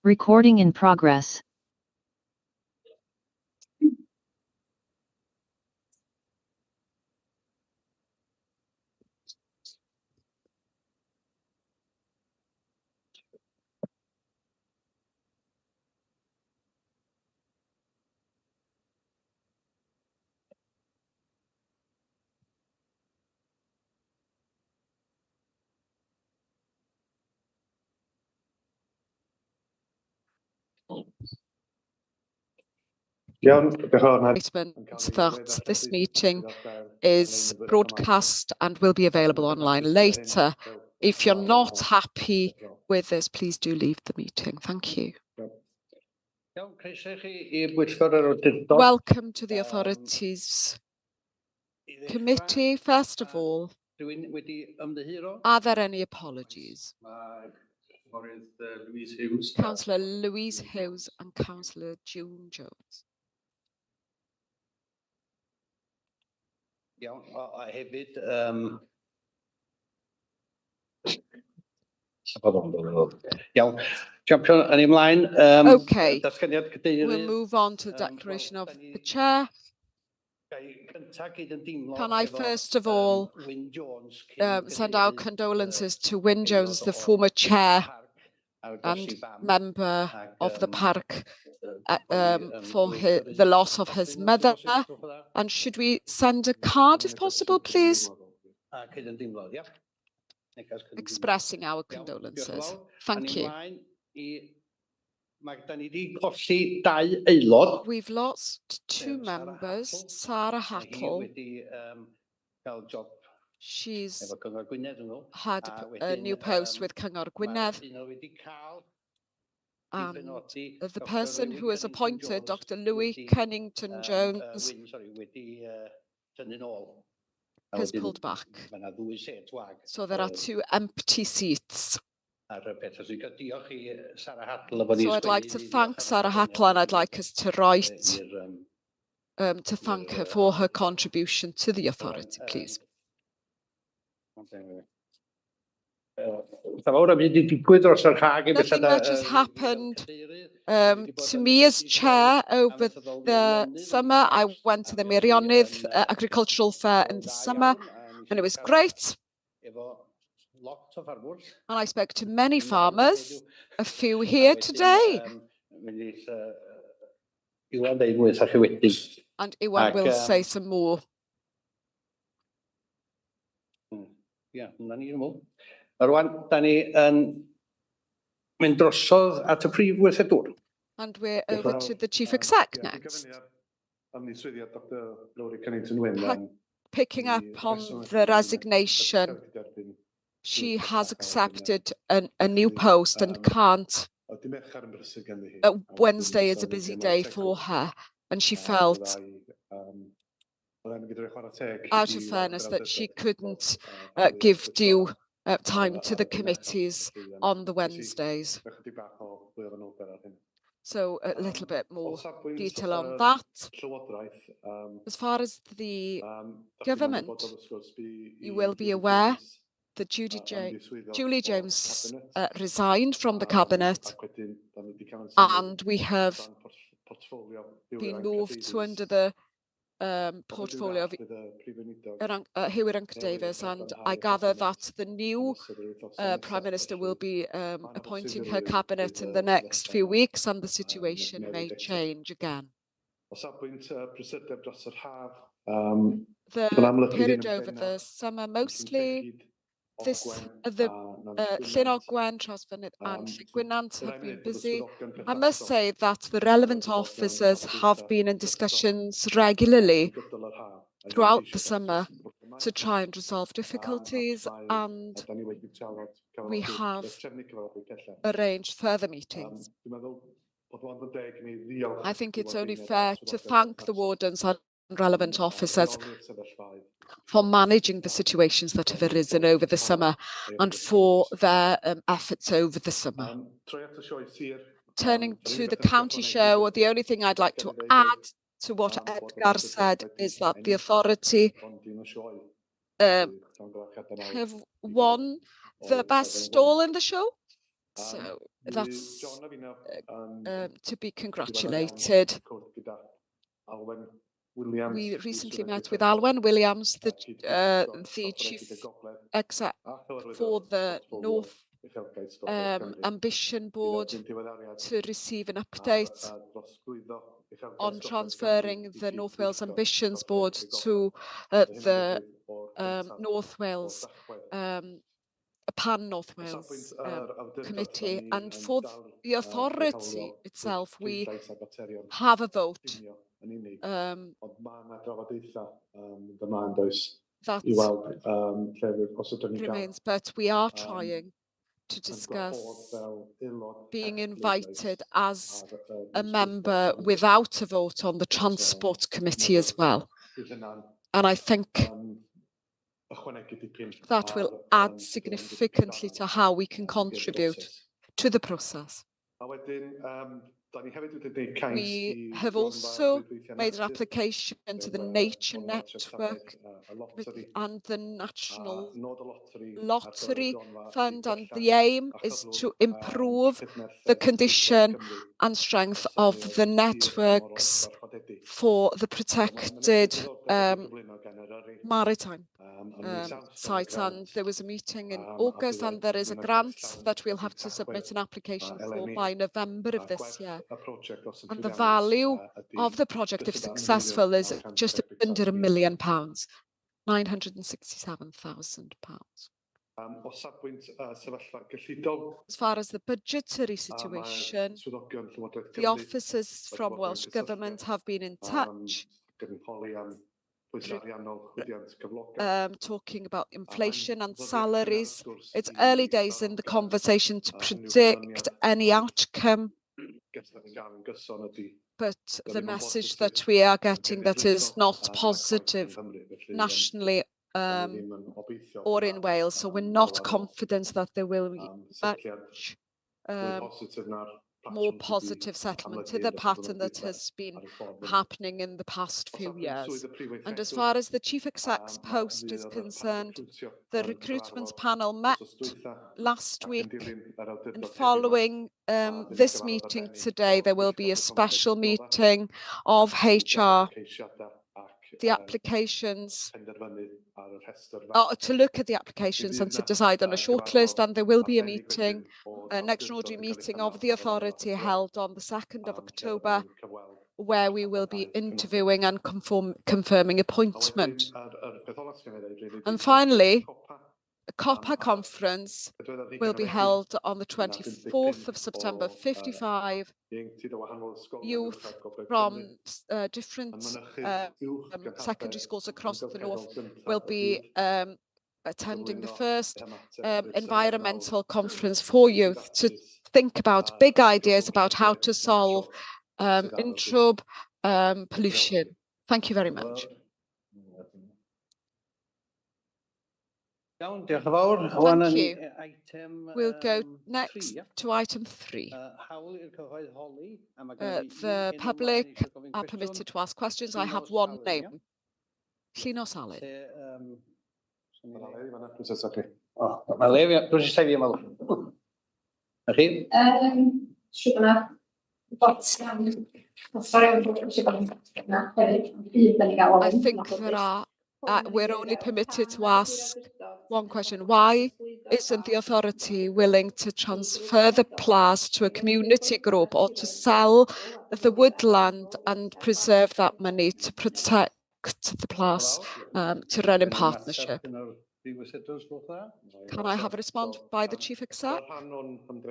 Recording in progress. That this meeting is broadcast and will be available online later. If you're not happy with this, please do leave the meeting. Thank you. Welcome to the Authorities Committee. First of all, are there any apologies? Councillor Louise Hughes and Councillor June Jones. Okay, we'll move on to the declaration of the chair. Can I first of all send our condolences to Wyn Jones, the former chair and member of the park, for the loss of his mother. And should we send a card if possible, please? Expressing our condolences. Thank you. We've lost two members, Sarah Hattle. She's had a new post with Cyngor Gwynedd. And the person who is appointed, Dr. Louis Kennington Jones, has pulled back. So there are two empty seats. So I'd like to thank Sarah Hattle, and I'd like us to write to thank her for her contribution to the authority, please. Nothing much has happened to me as chair over the summer. I went to the Meirionydd Agricultural Fair in the summer, and it was great. And I spoke to many farmers, a few here today. And Iwan will say some more. And we're over to the Chief Exec next. Picking up on the resignation, she has accepted a new post and can't. Wednesday is a busy day for her, and she felt, out of fairness, that she couldn't give due time to the committees on the Wednesdays. So a little bit more detail on that. As far as the government, you will be aware that Julie James resigned from the cabinet, and we have been moved to under the portfolio of Hywir Davies, and I gather that the new Prime Minister will be appointing her cabinet in the next few weeks, and the situation may change again. The period over the summer, mostly the Llyn Ogwen, Trosfynydd and Llyn Gwynant have been busy. I must say that the relevant officers have been in discussions regularly throughout the summer to try and resolve difficulties, and we have arranged further meetings. I think it's only fair to thank the wardens and relevant officers for managing the situations that have arisen over the summer and for their efforts over the summer. Turning to the county show, the only thing I'd like to add to what Edgar said is that the authority have won the best stall in the show. So that's to be congratulated. We recently met with Alwen Williams, the chief exec for the North Ambition Board, to receive an update on transferring the North Wales Ambitions Board to the North Wales Pan North Wales Committee. And for the authority itself, we have a vote that remains, but we are trying to discuss being invited as a member without a vote on the Transport Committee as well. And I think that will add significantly to how we can contribute to the process. We have also made an application to the Nature Network and the National Lottery Fund, and the aim is to improve the condition and strength of the networks for the protected maritime sites. And there was a meeting in August, and there is a grant that we'll have to submit an application for by November of this year. And the value of the project, if successful, is just under £1 million, £967,000. As far as the budgetary situation, the officers from Welsh Government have been in touch, talking about inflation and salaries. It's early days in the conversation to predict any outcome, but the message that we are getting that is not positive nationally or in Wales, so we're not confident that there will be much more positive settlement to the pattern that has been happening in the past few years. And as far as the chief exec's post is concerned, the recruitment panel met last week, and following this meeting today, there will be a special meeting of HR, the applications, to look at the applications and to decide on a shortlist. And there will be a meeting, an extraordinary meeting of the authority held on the 2nd of October, where we will be interviewing and confirming appointment. And finally, a COPA conference will be held on the 24th of September. 55 youth from different secondary schools across the north will be attending the first environmental conference for youth to think about big ideas about how to solve intrub pollution. Thank you very much. Thank you. We'll go next to item 3. The public are permitted to ask questions. I have one name. Llinos Alun. I think we're only permitted to ask one question. Why isn't the authority willing to transfer the PLAS to a community group or to sell the woodland and preserve that money to protect the PLAS to run in partnership? Can I have a response by the chief exec?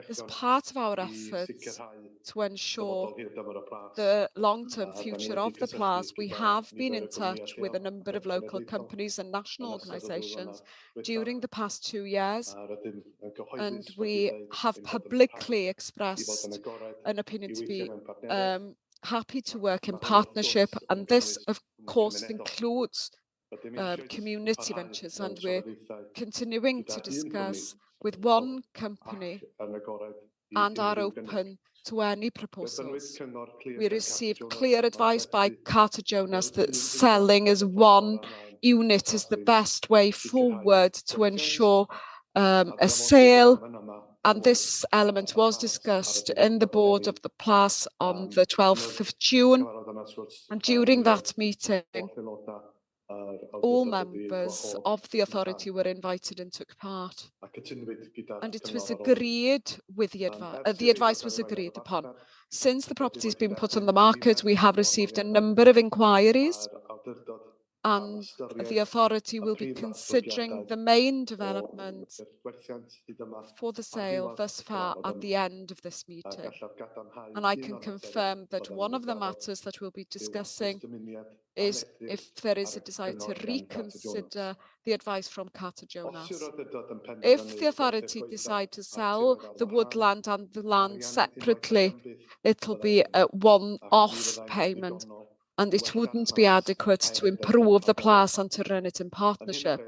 As part of our efforts to ensure the long-term future of the PLAS, we have been in touch with a number of local companies and national organisations during the past 2 years, and we have publicly expressed an opinion to be happy to work in partnership, and this, of course, includes community ventures, and we're continuing to discuss with one company and are open to any proposals. We received clear advice by Carter Jonas that selling as one unit is the best way forward to ensure a sale, and this element was discussed in the board of the PLAS on the 12th of June, and during that meeting all members of the authority were invited and took part, and it was agreed with the advice was agreed upon. Since the property has been put on the market, we have received a number of inquiries, and the authority will be considering the main development for the sale thus far at the end of this meeting. And I can confirm that one of the matters that we'll be discussing is if there is a desire to reconsider the advice from Carter Jonas. If the authority decide to sell the woodland and the land separately, it'll be a one-off payment, and it wouldn't be adequate to improve the PLAS and to run it in partnership.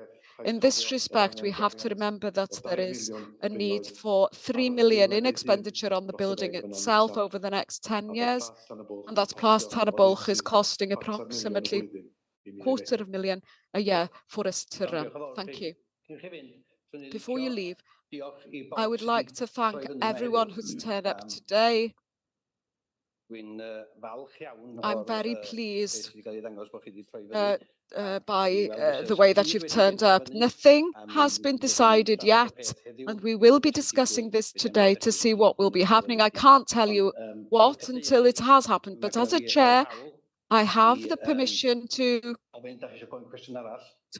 In this respect, we have to remember that there is a need for 3 million in expenditure on the building itself over the next 10 years, and that PLAS Tan y Bwlch is costing approximately £250,000 a year for us to run. Thank you. Before you leave, I would like to thank everyone who's turned up today. I'm very pleased by the way that you've turned up. Nothing has been decided yet, and we will be discussing this today to see what will be happening. I can't tell you what until it has happened, but as a chair, I have the permission to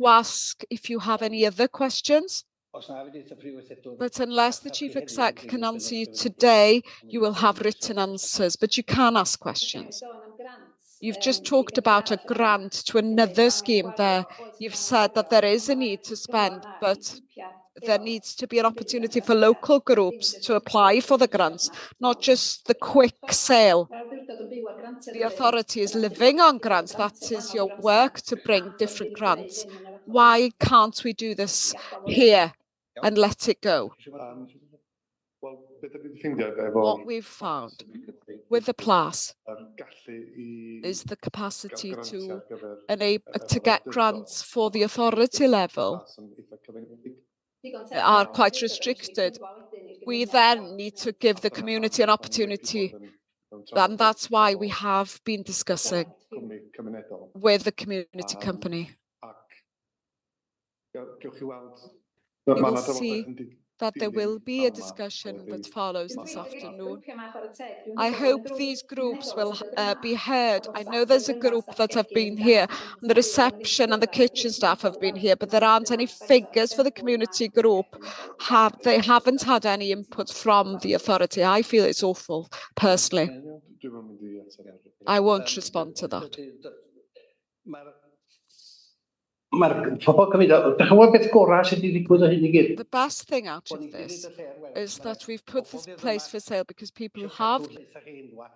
ask if you have any other questions. But unless the Chief Exec can answer you today, you will have written answers, but you can ask questions. You've just talked about a grant to another scheme there. You've said that there is a need to spend, but there needs to be an opportunity for local groups to apply for the grants, not just the quick sale. The authority is living on grants. That is your work, to bring different grants. Why can't we do this here and let it go? What we've found with the PLAS is the capacity to get grants for the authority level are quite restricted. We then need to give the community an opportunity, and that's why we have been discussing with the community company. You will see that there will be a discussion that follows this afternoon. I hope these groups will be heard. I know there's a group that have been here, and the reception and the kitchen staff have been here, but there aren't any figures for the community group. They haven't had any input from the authority. I feel it's awful, personally. I won't respond to that. The best thing out of this is that we've put this place for sale because people have.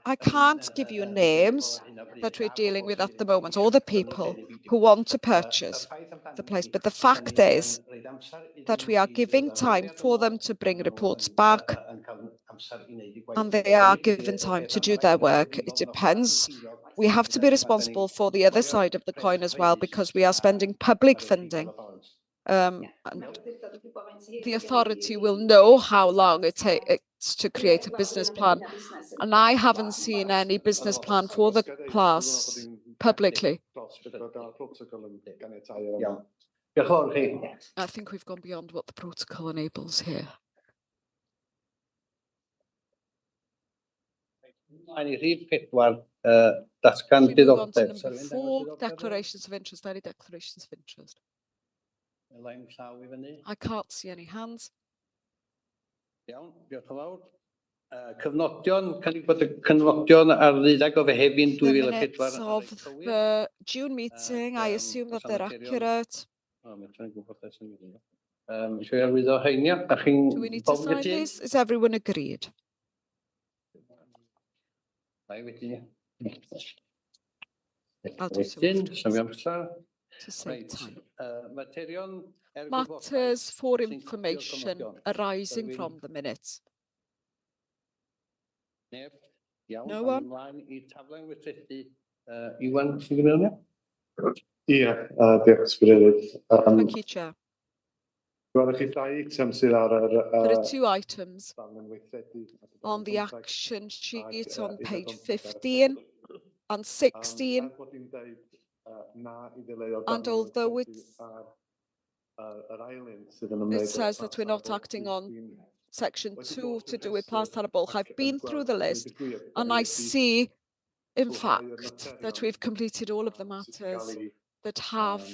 I can't give you names that we're dealing with at the moment, or the people who want to purchase the place, but the fact is that we are giving time for them to bring reports back, and they are given time to do their work. It depends. We have to be responsible for the other side of the coin as well, because we are spending public funding. And the authority will know how long it takes to create a business plan. And I haven't seen any business plan for the PLAS publicly. I think we've gone beyond what the protocol enables here. Declarations of interest. Any declarations of interest? I can't see any hands. Cyfnodion, can you put the cyfnodion ar ddeuddag o Fehefin 2004? The minutes of the June meeting, I assume that they're accurate. Do we need to sign these? Is everyone agreed? I'll do so afterwards. to save time. Materion Matters for information arising from the minutes. No one? Ymlaen I taflen weithredu. Iwan, sy'n gyda'n iawn? Ie, diolch Cadeirydd. Thank you, Chair. Wel, chi dau eitem sydd ar yr There are two items daflen weithredu. on the action sheet on page 15 and 16. Er bod hi'n deud na I ddileu o And daflen although weithredu ar yr ailyn sydd yn ymwneud It says that we're not acting on section 2 to do with Plas Tân y Bwlch. I've been through the list and I see, in fact, that we've completed all of the matters that have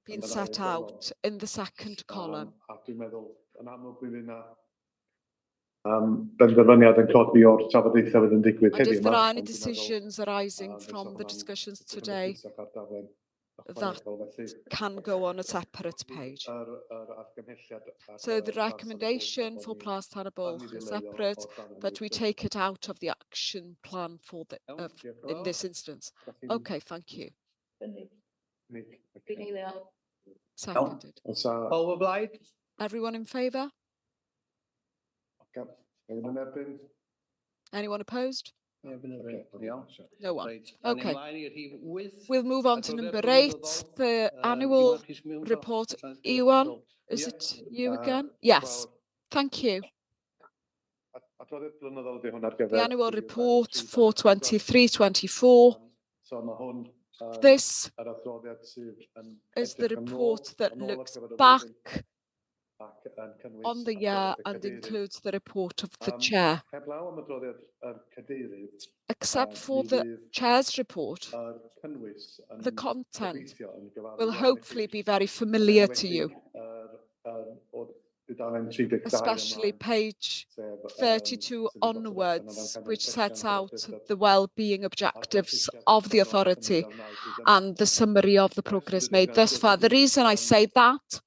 been set out in the second column. A dwi'n meddwl, yn amlwg mi fydd na benderfyniad yn codi o'r trafodaethau fydd yn digwydd And heddiw if there yma, are any ond dwi'n meddwl, decisions arising from the discussions today, that can go on a separate page. So the recommendation for Plas Tân y Bwlch is separate, but we take it out of the action plan for the, in this instance. Okay, thank you. Seconded. Paul o blaid? Everyone in favour? Anyone opposed? No one. Okay. We'll move on to number 8, the annual report. Iwan, is it you again? Yes. Thank you. The annual report for 23-24. This is the report that looks back on the year and includes the report of the chair. Except for the chair's report, the content will hopefully be very familiar to you, especially page 32 onwards, which sets out the well-being objectives of the authority and the summary of the progress made thus far. The reason I say that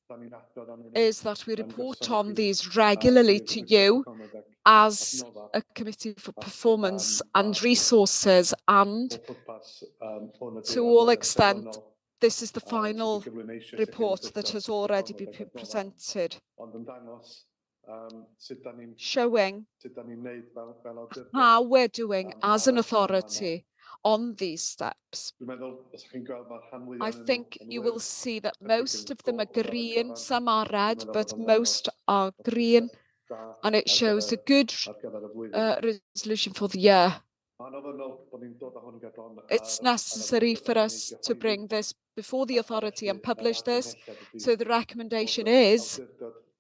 is that we report on these regularly to you as a committee for performance and resources, and to all extent, this is the final report that has already been presented, showing how we're doing as an authority on these steps. I think you will see that most of them are green, some are red, but most are green, and it shows a good resolution for the year. It's necessary for us to bring this before the authority and publish this, so the recommendation is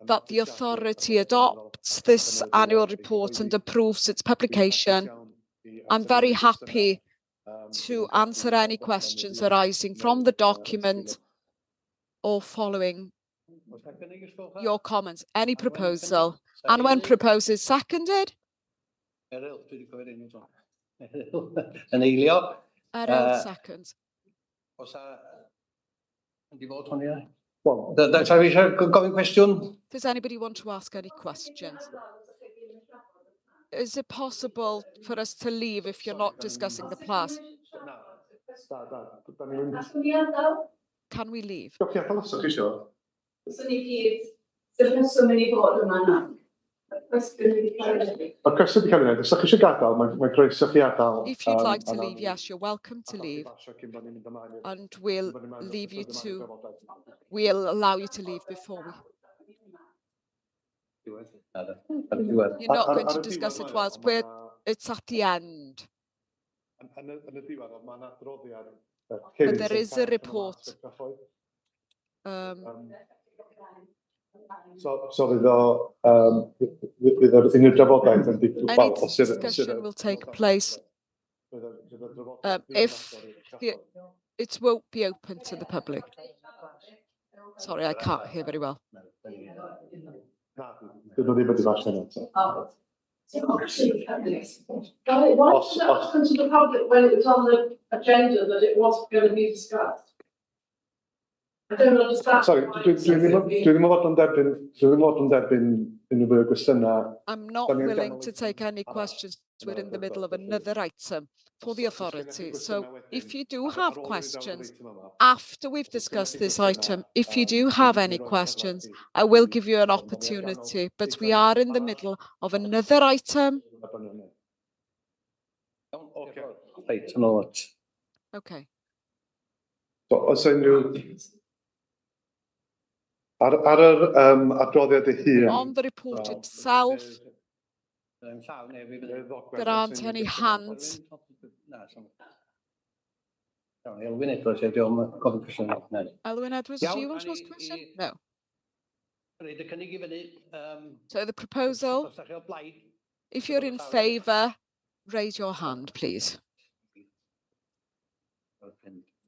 that the authority adopts this annual report and approves its publication. I'm very happy to answer any questions arising from the document or following your comments. Any proposal? And when proposed is seconded? Yn eilio. Errol seconds. Gofyn cwestiwn? Does anybody want to ask any questions? Is it possible for us to leave if you're not discussing the Plas? Can we leave? If you'd like to leave, yes, you're welcome to leave. And we'll leave you to, we'll allow you to leave before we... You're not going to discuss it whilst it's at the end. But there is a report. So fydd yr unrhyw drafodaeth yn digwydd. Any discussion will take place if it won't be open to the public. Sorry, I can't hear very well. Dyn nhw ddim wedi falle eto. Why was that open to the public when it was on the agenda that it wasn't going to be discussed? I don't understand. Sorry, dwi ddim yn fod yn derbyn unrhyw gwestiynau. I'm not Daniel willing Ganol- to take any questions. We're in the middle of another item for the authority. So if you do have questions after we've discussed this item, if you do have any questions, I will give you an opportunity, but we are in the middle of another item. Right, note. Okay. So, os unrhyw... Ar yr adroddiad ei hun... On the report itself, there aren't any hands. Elwyn Edwards, diolch yn gofyn cwestiwn. Elwyn Edwards, do you want to ask a question? No. So the proposal, if you're in favour, raise your hand, please.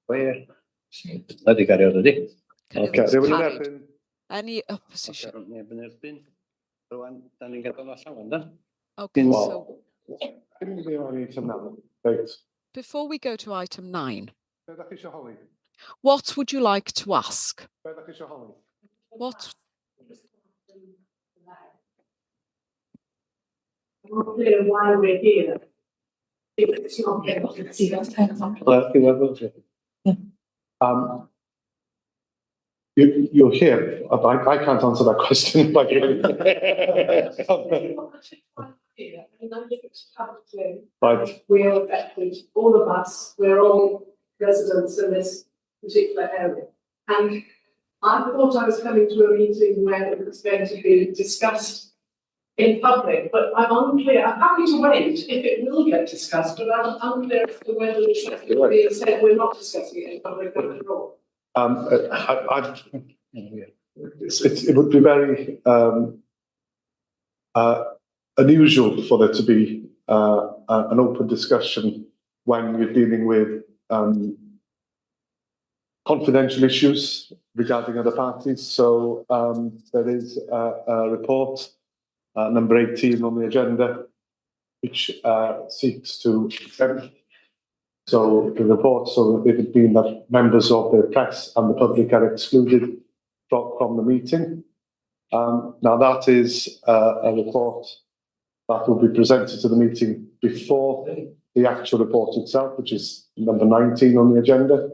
Ydy gario, ydy. Okay, Okay, that's rhywun yn carried. erbyn? Any opposition? Neb yn erbyn. Rwan, da ni'n gadael allan, da? Okay, Well- so Dim yn byw ar eitem nawr. Reit. before we go to item 9, Be ydych chi eisiau holi? what would you like to ask? Be ydych chi eisiau holi? What? I'm not clear why we're here. If it's not there, I can see that's You're here, but I can't answer that question. Right. We're affected, all of us, we're all residents in this particular area. And I thought I was coming to a meeting where it was going to be discussed in public, but I'm unclear. I'm happy to wait if it will get discussed, but I'm unclear as to whether it's being said we're not discussing it in public after all. It would be very unusual for there to be an open discussion when you're dealing with confidential issues regarding other parties. So there is a report, number 18 on the agenda, which seeks to exempt. So the report, so it would mean that members of the press and the public are excluded from the meeting. Now that is a report that will be presented to the meeting before the actual report itself, which is number 19 on the agenda.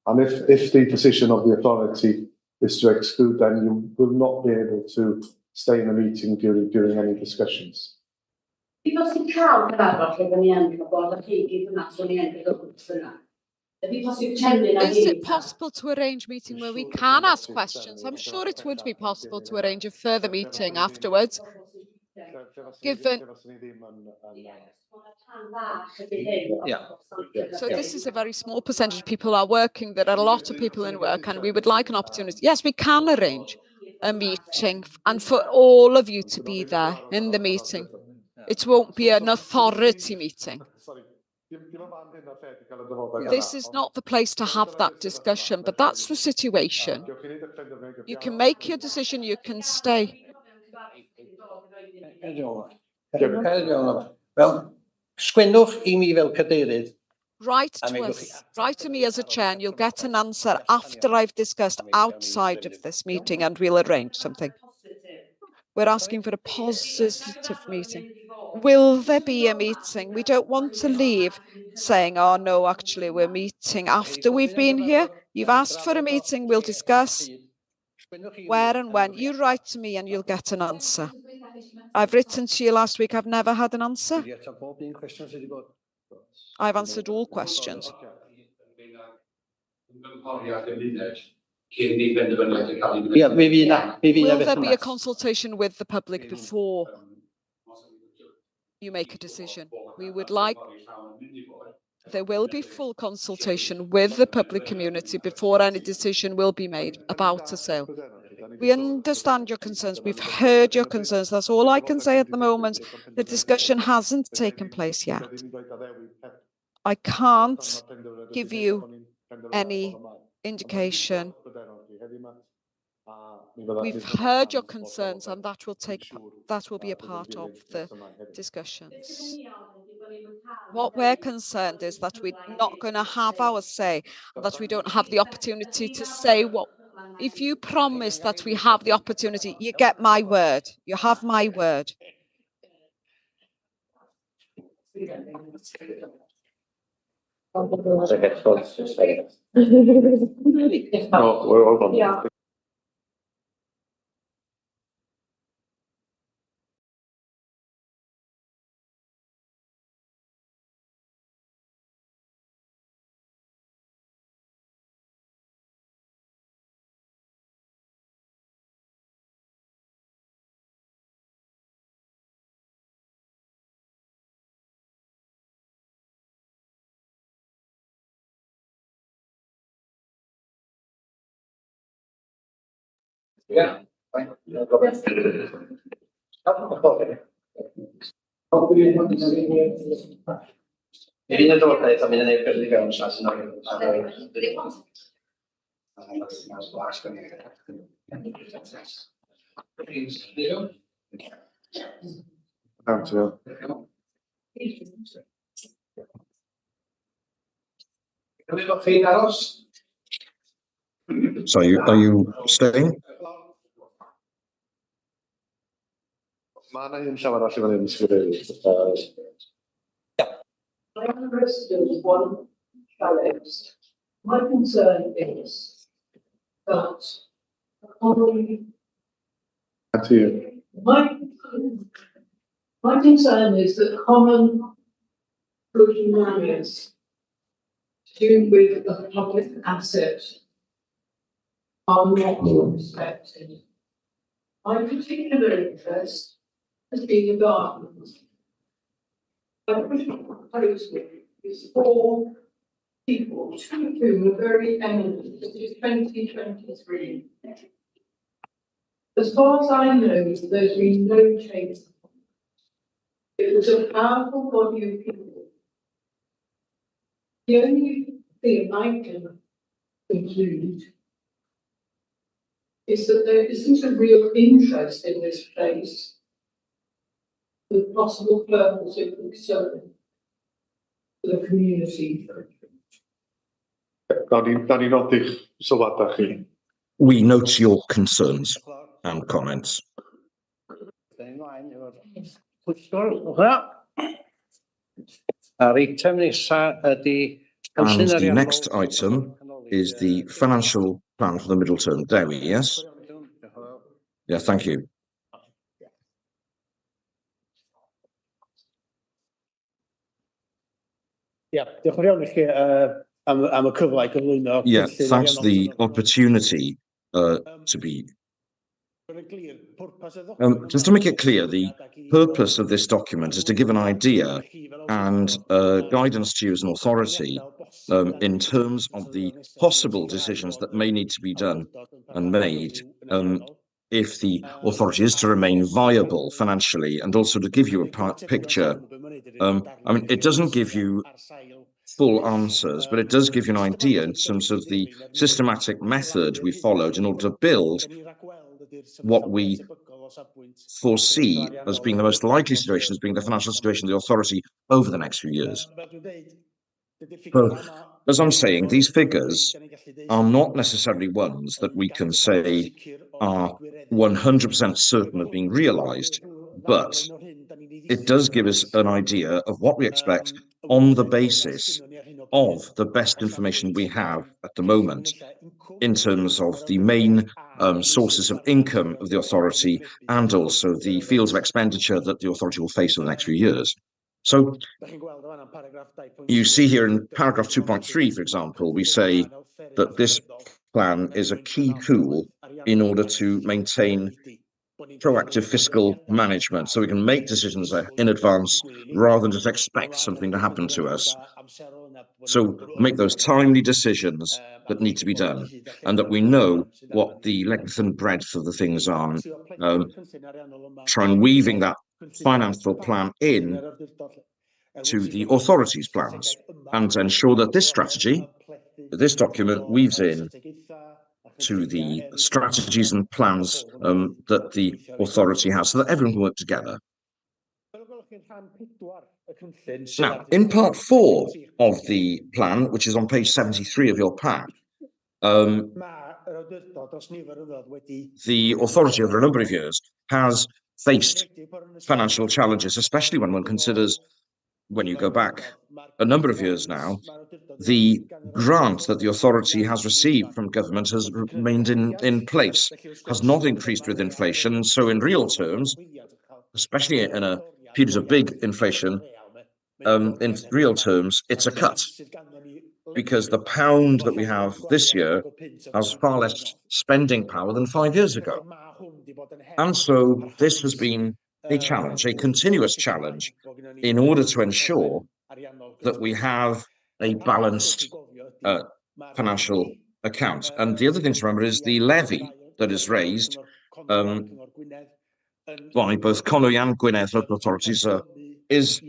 And if the position of the authority is to exclude, then you will not be able to stay in the meeting during any discussions. Because the cow cyfarfod lle ni yn gwybod a chi gyd yna, so ni yn gwybod yna. Is it possible to arrange a meeting where we can ask questions? I'm sure it would be possible to arrange a further meeting afterwards. Given... So this is a very small percentage of people are working. There are a lot of people in work and we would like an opportunity. Yes, we can arrange a meeting and for all of you to be there in the meeting. It won't be an authority meeting. This is not the place to have that discussion, but that's the situation. You can make your decision, you can stay. Wel, sgwennwch I mi fel cadeirydd. Write to me as a chair and you'll get an answer after I've discussed outside of this meeting and we'll arrange something. We're asking for a positive meeting. Will there be a meeting? We don't want to leave saying, oh no, actually we're meeting after we've been here. You've asked for a meeting, we'll discuss where and when. You write to me and you'll get an answer. I've written to you last week, I've never had an answer. I've answered all questions. Will there be a consultation with the public before you make a decision? We would like... There will be full consultation with the public community before any decision will be made about a sale. We understand your concerns. We've heard your concerns. That's all I can say at the moment. The discussion hasn't taken place yet. I can't give you any indication. We've heard your concerns and that will be a part of the discussions. What we're concerned is that we're not going to have our say, and that we don't have the opportunity to say what If you promise that we have the opportunity, you get my word. You have my word. No, we're all on. Yeah. Yeah. Viene dopo e fammi vedere per dire un sassi no. So are you staying? Ma' 'na un llawer allan fan hyn sydd I am a resident of one Chalets. My concern is that my concern is that common working areas to do with a public asset are not respected. My particular interest has been the gardens. My proposal is for people, two of whom are very eminent. It is 2023. As far as I know, there's been no change. It was a powerful body of people. The only thing I can conclude is that there isn't a real interest in this place, the possible purpose of concern for the community. Da ni nodi'ch sylwadau chi. We note your concerns and comments. Our item nesa ydi... And the next item is the financial plan for the Middleton Dewi, yes? Yeah, thank you. Yeah, diolch yn fawr i chi am y cyfle i gyflwyno. Yeah, thanks for the opportunity to be. Just to make it clear, the purpose of this document is to give an idea and guidance to you as an authority in terms of the possible decisions that may need to be done and made if the authority is to remain viable financially, and also to give you a picture. I mean, it doesn't give you full answers, but it does give you an idea in terms of the systematic method we followed in order to build what we foresee as being the most likely situation, as being the financial situation of the authority over the next few years. So, as I'm saying, these figures are not necessarily ones that we can say are 100% certain of being realised, but it does give us an idea of what we expect on the basis of the best information we have at the moment in terms of the main sources of income of the authority and also the fields of expenditure that the authority will face over the next few years. So you see here in paragraph 2.3, for example, we say that this plan is a key tool in order to maintain proactive fiscal management, so we can make decisions in advance rather than just expect something to happen to us. So make those timely decisions that need to be done, and that we know what the length and breadth of the things are. Try and weaving that financial plan in to the authority's plans, and ensure that this strategy, this document, weaves in to the strategies and plans that the authority has, so that everyone can work together. Now, in part 4 of the plan, which is on page 73 of your pack, the authority over a number of years has faced financial challenges, especially when one considers, when you go back a number of years now, the grant that the authority has received from government has remained in place, has not increased with inflation. So in real terms, especially in a period of big inflation, in real terms, it's a cut, because the pound that we have this year has far less spending power than 5 years ago. And so this has been a challenge, a continuous challenge, in order to ensure that we have a balanced financial account. And the other thing to remember is the levy that is raised by both Conwy and Gwynedd local authorities is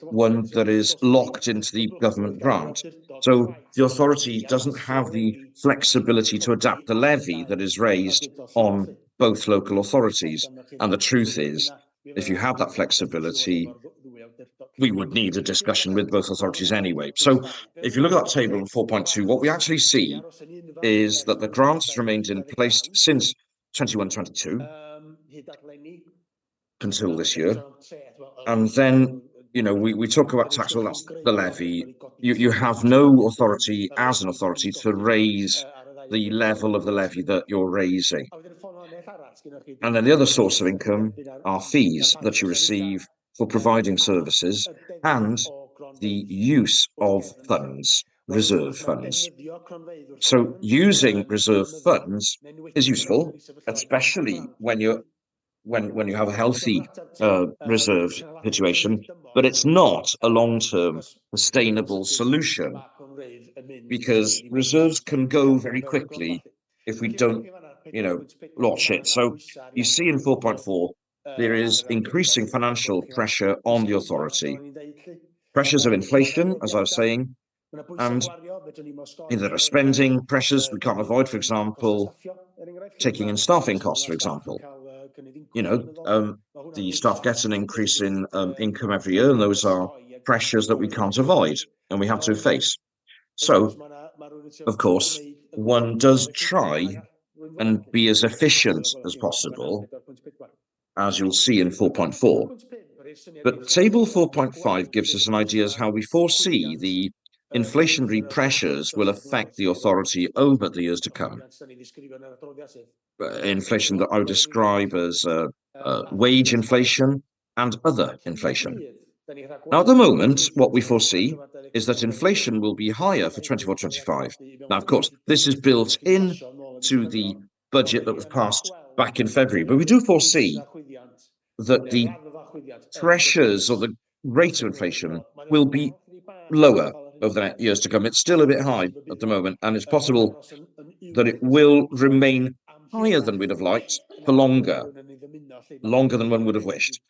one that is locked into the government grant. So the authority doesn't have the flexibility to adapt the levy that is raised on both local authorities. And the truth is, if you have that flexibility, we would need a discussion with both authorities anyway. So if you look at that table in 4.2, what we actually see is that the grant has remained in place since 21-22 until this year. And then, you know, we talk about tax, well, that's the levy. You have no authority as an authority to raise the level of the levy that you're raising. And then the other source of income are fees that you receive for providing services and the use of funds, reserve funds. So using reserve funds is useful, especially when you have a healthy reserve situation, but it's not a long-term sustainable solution, because reserves can go very quickly if we don't, watch it. So you see in 4.4, there is increasing financial pressure on the authority. Pressures of inflation, as I was saying, and there are spending pressures we can't avoid, for example, taking in staffing costs, for example. The staff gets an increase in income every year, and those are pressures that we can't avoid and we have to face. So, of course, one does try and be as efficient as possible, as you'll see in 4.4. But table 4.5 gives us an idea as how we foresee the inflationary pressures will affect the authority over the years to come. Inflation that I would describe as wage inflation and other inflation. Now, at the moment, what we foresee is that inflation will be higher for 24-25. Now, of course, this is built in to the budget that was passed back in February, but we do foresee that the pressures or the rate of inflation will be lower over the years to come. It's still a bit high at the moment, and it's possible that it will remain higher than we'd have liked for longer than one would have wished.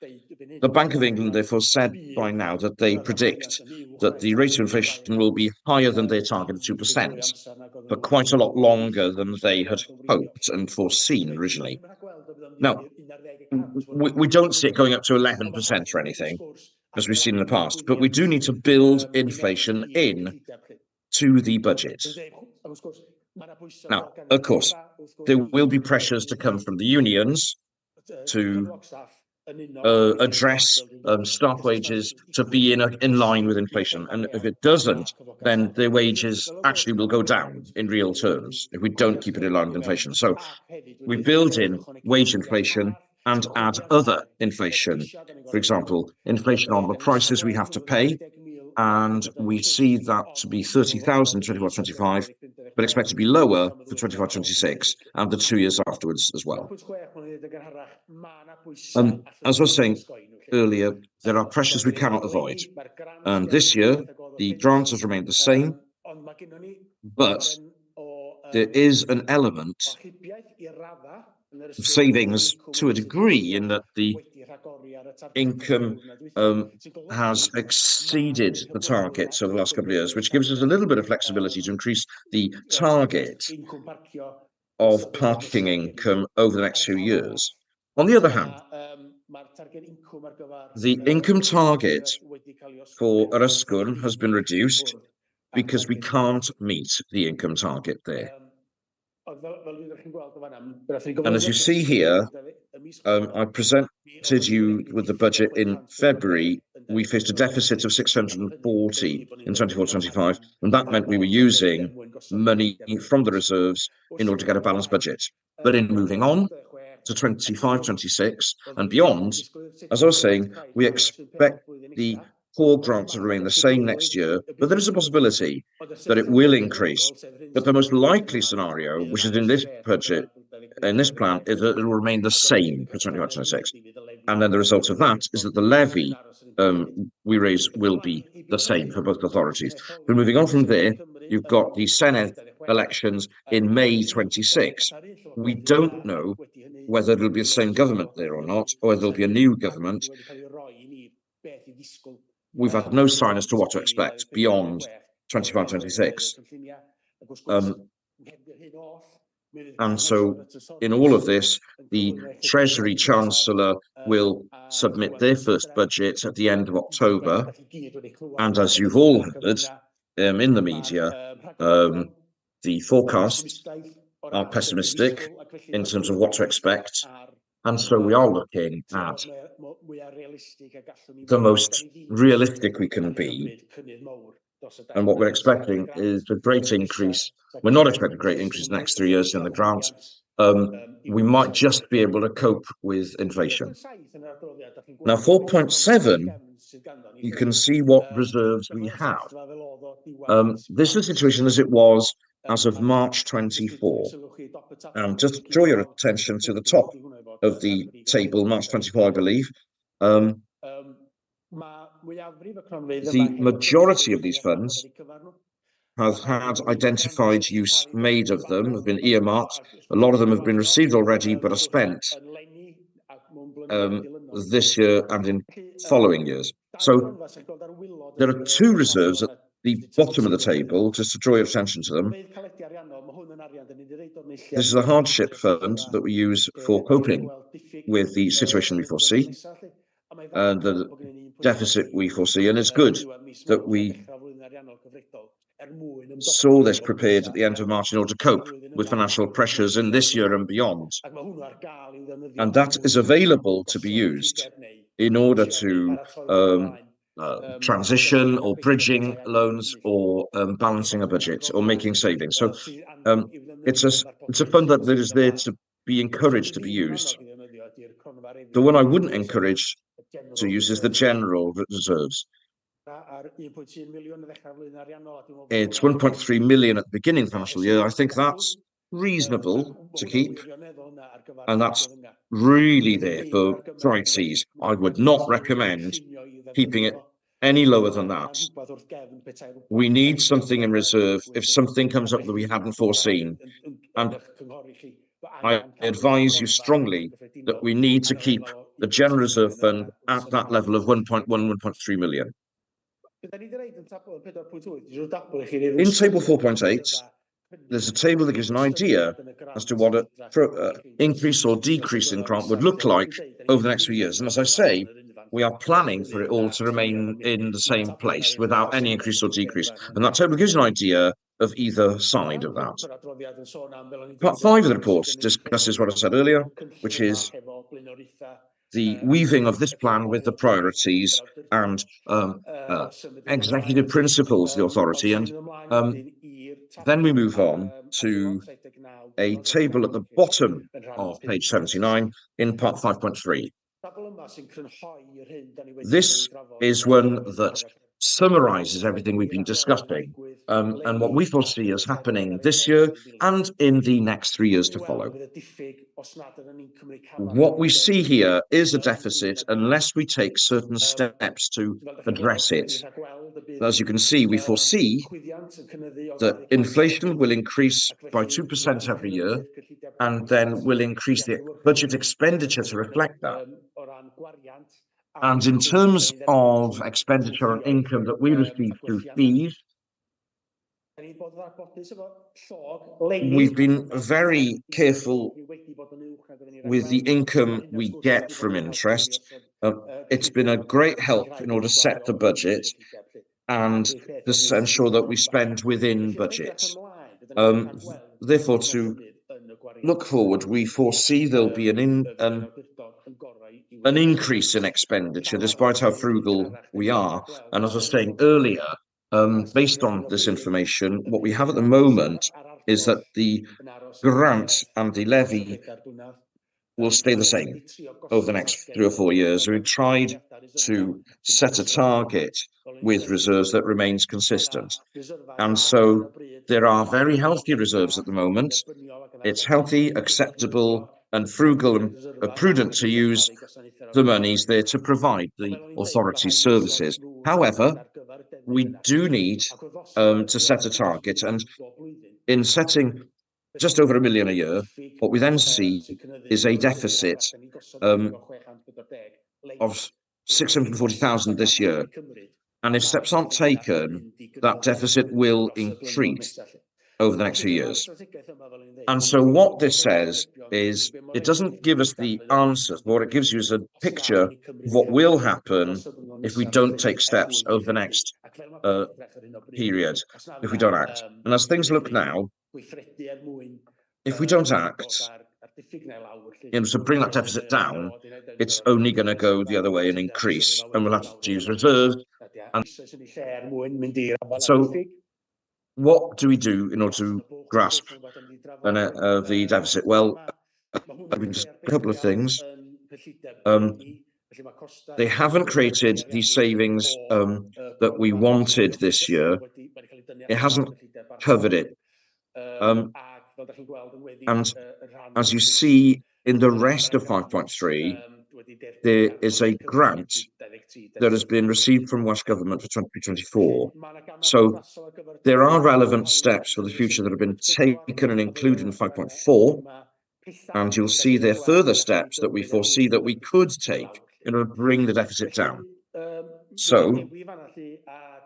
The Bank of England, therefore, said by now that they predict that the rate of inflation will be higher than their target of 2%, for quite a lot longer than they had hoped and foreseen originally. Now, we don't see it going up to 11% or anything, as we've seen in the past, but we do need to build inflation in to the budget. Now, of course, there will be pressures to come from the unions to address staff wages to be in line with inflation. And if it doesn't, then their wages actually will go down in real terms if we don't keep it in line with inflation. So we build in wage inflation and add other inflation. For example, inflation on the prices we have to pay, and we see that to be 30,000 in 24-25, but expect to be lower for 25-26 and the 2 years afterwards as well. As I was saying earlier, there are pressures we cannot avoid. And this year, the grants have remained the same, but there is an element of savings to a degree in that the income has exceeded the targets over the last couple of years, which gives us a little bit of flexibility to increase the target of parking income over the next few years. On the other hand, the income target for Yrysgwrn has been reduced because we can't meet the income target there. And as you see here, I presented you with the budget in February. We faced a deficit of 640 in 24-25, and that meant we were using money from the reserves in order to get a balanced budget. But in moving on to 25-26 and beyond, as I was saying, we expect the core grant to remain the same next year, but there is a possibility that it will increase. But the most likely scenario, which is in this budget, in this plan, is that it will remain the same for 25-26. And then the result of that is that the levy we raise will be the same for both authorities. But moving on from there, you've got the Senedd elections in May 26. We don't know whether it'll be the same government there or not, or whether there'll be a new government. We've had no sign as to what to expect beyond 25-26. And so in all of this, the Treasury Chancellor will submit their first budget at the end of October. And as you've all heard in the media, the forecasts are pessimistic in terms of what to expect. And so we are looking at the most realistic we can be. And what we're expecting is a great increase. We're not expecting a great increase in the next 3 years in the grant. We might just be able to cope with inflation. Now, 4.7, you can see what reserves we have. This is the situation as it was as of March 24. Just draw your attention to the top of the table, March 24, I believe. The majority of these funds have had identified use made of them, have been earmarked. A lot of them have been received already, but are spent this year and in following years. So there are two reserves at the bottom of the table, just to draw your attention to them. This is a hardship fund that we use for coping with the situation we foresee and the deficit we foresee. And it's good that we saw this prepared at the end of March in order to cope with financial pressures in this year and beyond. And that is available to be used in order to transition or bridging loans or balancing a budget or making savings. So it's a fund that is there to be encouraged to be used. The one I wouldn't encourage to use is the general reserves. It's 1.3 million at the beginning of the financial year. I think that's reasonable to keep, and that's really there for crises. I would not recommend keeping it any lower than that. We need something in reserve if something comes up that we hadn't foreseen. And I advise you strongly that we need to keep the General Reserve Fund at that level of 1.1, 1.3 million. In Table 4.8, there's a table that gives an idea as to what an increase or decrease in grant would look like over the next few years. And as I say, we are planning for it all to remain in the same place without any increase or decrease. And that table gives an idea of either side of that. Part 5 of the report discusses what I said earlier, which is the weaving of this plan with the priorities and executive principles of the authority. And then we move on to a table at the bottom of page 79 in part 5.3. This is one that summarizes everything we've been discussing and what we foresee as happening this year and in the next 3 years to follow. What we see here is a deficit unless we take certain steps to address it. As you can see, we foresee that inflation will increase by 2% every year, and then will increase the budget expenditure to reflect that. And in terms of expenditure and income that we receive through fees, we've been very careful with the income we get from interest. It's been a great help in order to set the budget and to ensure that we spend within budget. Therefore, to look forward, we foresee there'll be an increase in expenditure, despite how frugal we are. And as I was saying earlier, based on this information, what we have at the moment is that the grant and the levy will stay the same over the next 3 or 4 years. We've tried to set a target with reserves that remains consistent. And so there are very healthy reserves at the moment. It's healthy, acceptable, and frugal and prudent to use the monies there to provide the authority's services. However, we do need to set a target, and in setting just over £1 million a year, what we then see is a deficit of 640,000 this year. And if steps aren't taken, that deficit will increase over the next few years. And so what this says is it doesn't give us the answers. What it gives you is a picture of what will happen if we don't take steps over the next period, if we don't act. And as things look now, if we don't act, to bring that deficit down, it's only going to go the other way and increase, and we'll have to use reserves. And so what do we do in order to grasp the deficit? Well, just a couple of things. They haven't created the savings that we wanted this year. It hasn't covered it. And as you see in the rest of 5.3, there is a grant that has been received from Welsh Government for 2024. So there are relevant steps for the future that have been taken and included in 5.4, and you'll see there further steps that we foresee that we could take in order to bring the deficit down. So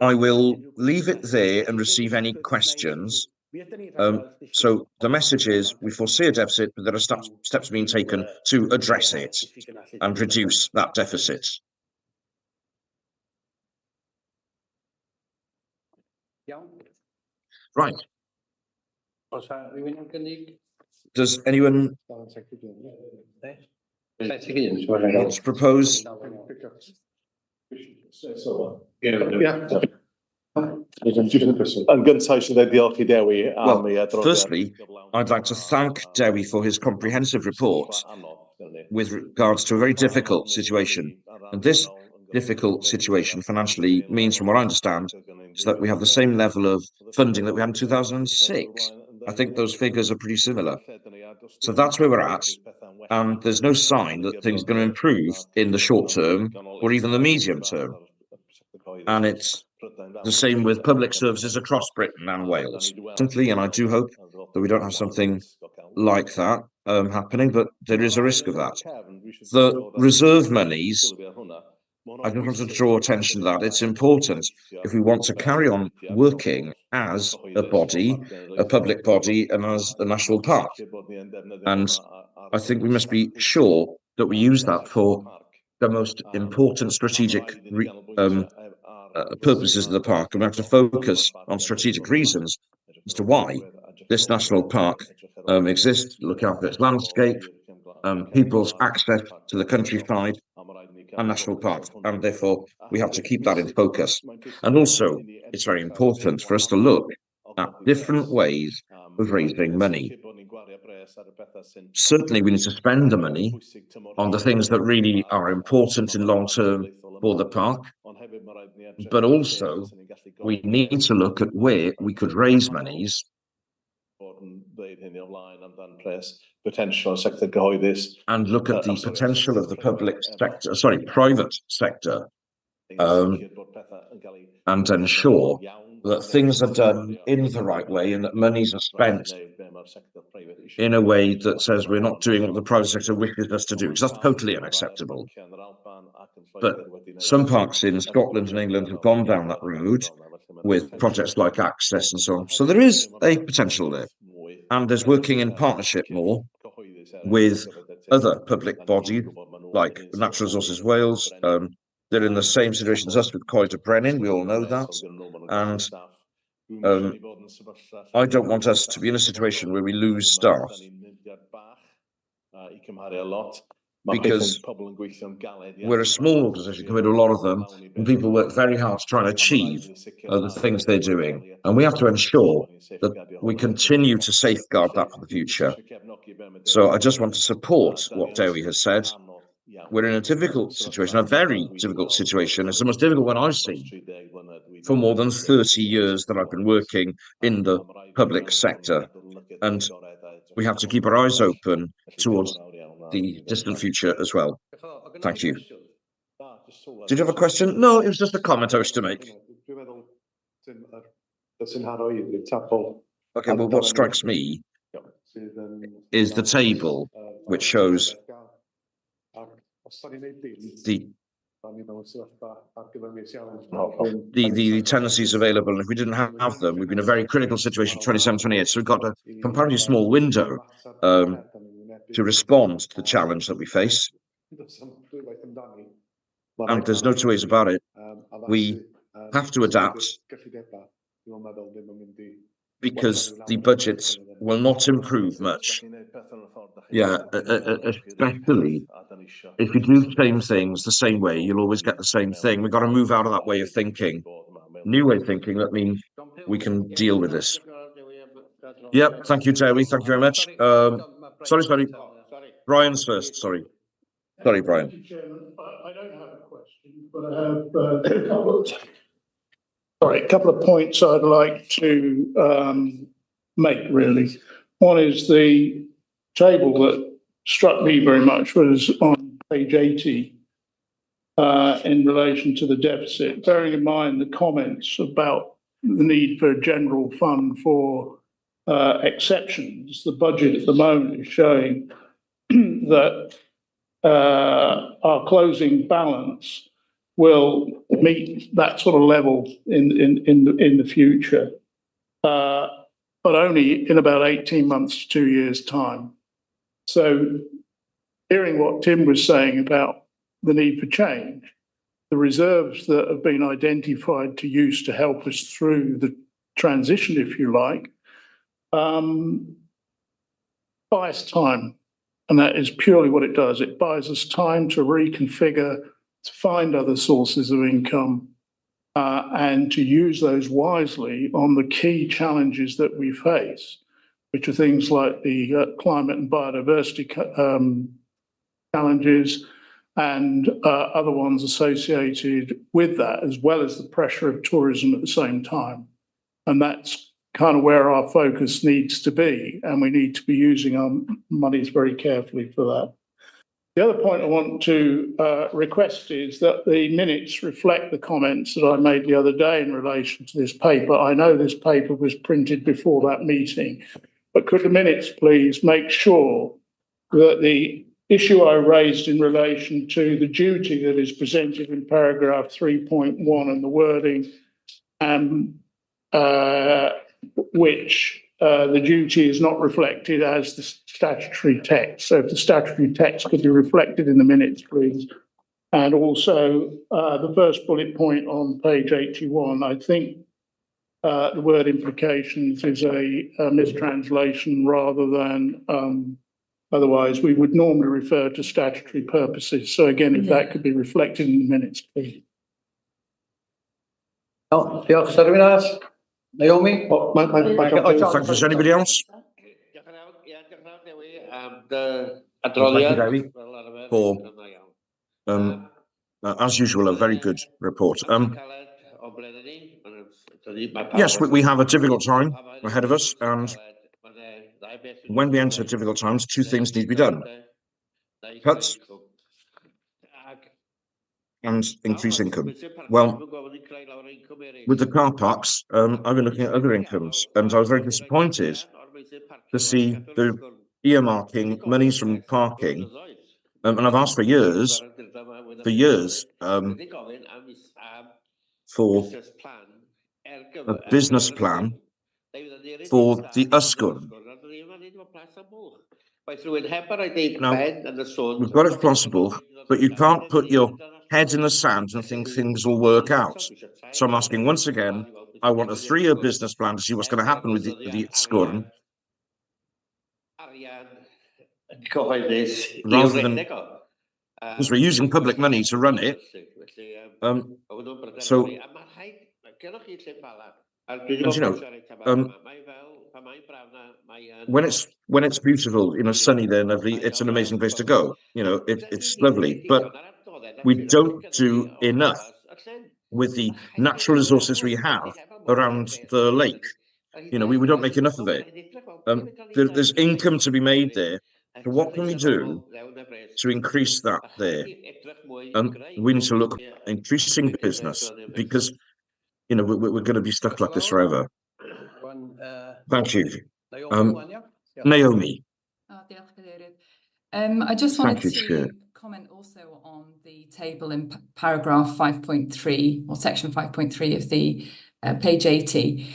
I will leave it there and receive any questions. So the message is we foresee a deficit, but there are steps being taken to address it and reduce that deficit. Right. Does anyone want to propose? Firstly, I'd like to thank Dewi for his comprehensive report with regards to a very difficult situation. And this difficult situation financially means, from what I understand, is that we have the same level of funding that we had in 2006. I think those figures are pretty similar. So that's where we're at. And there's no sign that things are going to improve in the short term or even the medium term. And it's the same with public services across Britain and Wales. Simply, and I do hope that we don't have something like that happening, but there is a risk of that. The reserve monies, I just want to draw attention to that. It's important if we want to carry on working as a body, a public body, and as a national park. And I think we must be sure that we use that for the most important strategic purposes of the park, and we have to focus on strategic reasons as to why this national park exists, look after its landscape, people's access to the countryside and national parks, and therefore we have to keep that in focus. And also, it's very important for us to look at different ways of raising money. Certainly, we need to spend the money on the things that really are important in long term for the park, but also we need to look at where we could raise monies and look at the potential of the private sector, and ensure that things are done in the right way and that monies are spent in a way that says we're not doing what the private sector wishes us to do, because that's totally unacceptable. But some parks in Scotland and England have gone down that road with projects like Access and so on. So there is a potential there. And there's working in partnership more with other public bodies like Natural Resources Wales. They're in the same situation as us with Coed y Brenin, we all know that. And I don't want us to be in a situation where we lose staff. because we're a small organisation compared to a lot of them, and people work very hard to try and achieve the things they're doing. And we have to ensure that we continue to safeguard that for the future. So I just want to support what Dewi has said. We're in a difficult situation, a very difficult situation. It's the most difficult one I've seen for more than 30 years that I've been working in the public sector. And we have to keep our eyes open towards the distant future as well. Thank you. Did you have a question? No, it was just a comment I wish to make. Okay, well, what strikes me is the table which shows the tenancies available, and if we didn't have them, we'd be in a very critical situation, 27, 28. So we've got a comparatively small window to respond to the challenge that we face. And there's no two ways about it. We have to adapt because the budgets will not improve much. Yeah, especially if you do the same things the same way, you'll always get the same thing. We've got to move out of that way of thinking. New way of thinking, that means we can deal with this. Yep, thank you, Terry. Thank you very much. Sorry. Brian's first, sorry. Sorry, Brian. Thank you, Chairman. I don't have a question, but I have a couple of points I'd like to make, really. One is the table that struck me very much was on page 80 in relation to the deficit, bearing in mind the comments about the need for a general fund for exceptions. The budget at the moment is showing that our closing balance will meet that sort of level in the future, but only in about 18 months to 2 years' time. So hearing what Tim was saying about the need for change, the reserves that have been identified to use to help us through the transition, if you like, buys time. And that is purely what it does. It buys us time to reconfigure, to find other sources of income, and to use those wisely on the key challenges that we face, which are things like the climate and biodiversity challenges and other ones associated with that, as well as the pressure of tourism at the same time. And that's kind of where our focus needs to be, and we need to be using our monies very carefully for that. The other point I want to request is that the minutes reflect the comments that I made the other day in relation to this paper. I know this paper was printed before that meeting, but could the minutes please make sure that the issue I raised in relation to the duty that is presented in paragraph 3.1 and the wording, which the duty is not reflected as the statutory text. So if the statutory text could be reflected in the minutes, please. And also the first bullet point on page 81, I think the word implications is a mistranslation rather than otherwise we would normally refer to statutory purposes. So again, if that could be reflected in the minutes, please. Oh, Naomi? Does anybody else? Thank you, Dewi, for, as usual, a very good report. Yes, we have a difficult time ahead of us, and when we enter difficult times, two things need to be done: cuts and increase income. Well, with the car parks, I've been looking at other incomes, and I was very disappointed to see the earmarking monies from parking, and I've asked for years, for a business plan for the Ysgwrn. Now, we've got it possible, but you can't put your head in the sand and think things will work out. So I'm asking once again, I want a 3-year business plan to see what's going to happen with the Ysgwrn. rather than, because we're using public money to run it. So, and, you know, when it's beautiful, you know, sunny there, lovely, it's an amazing place to go. You know, it's lovely, but we don't do enough with the natural resources we have around the lake. You know, we don't make enough of it. There's income to be made there. So what can we do to increase that there? We need to look at increasing business, because, you know, we're going to be stuck like this forever. Thank you. Naomi. I just wanted to comment also on the table in paragraph 5.3 or section 5.3 of the page 80.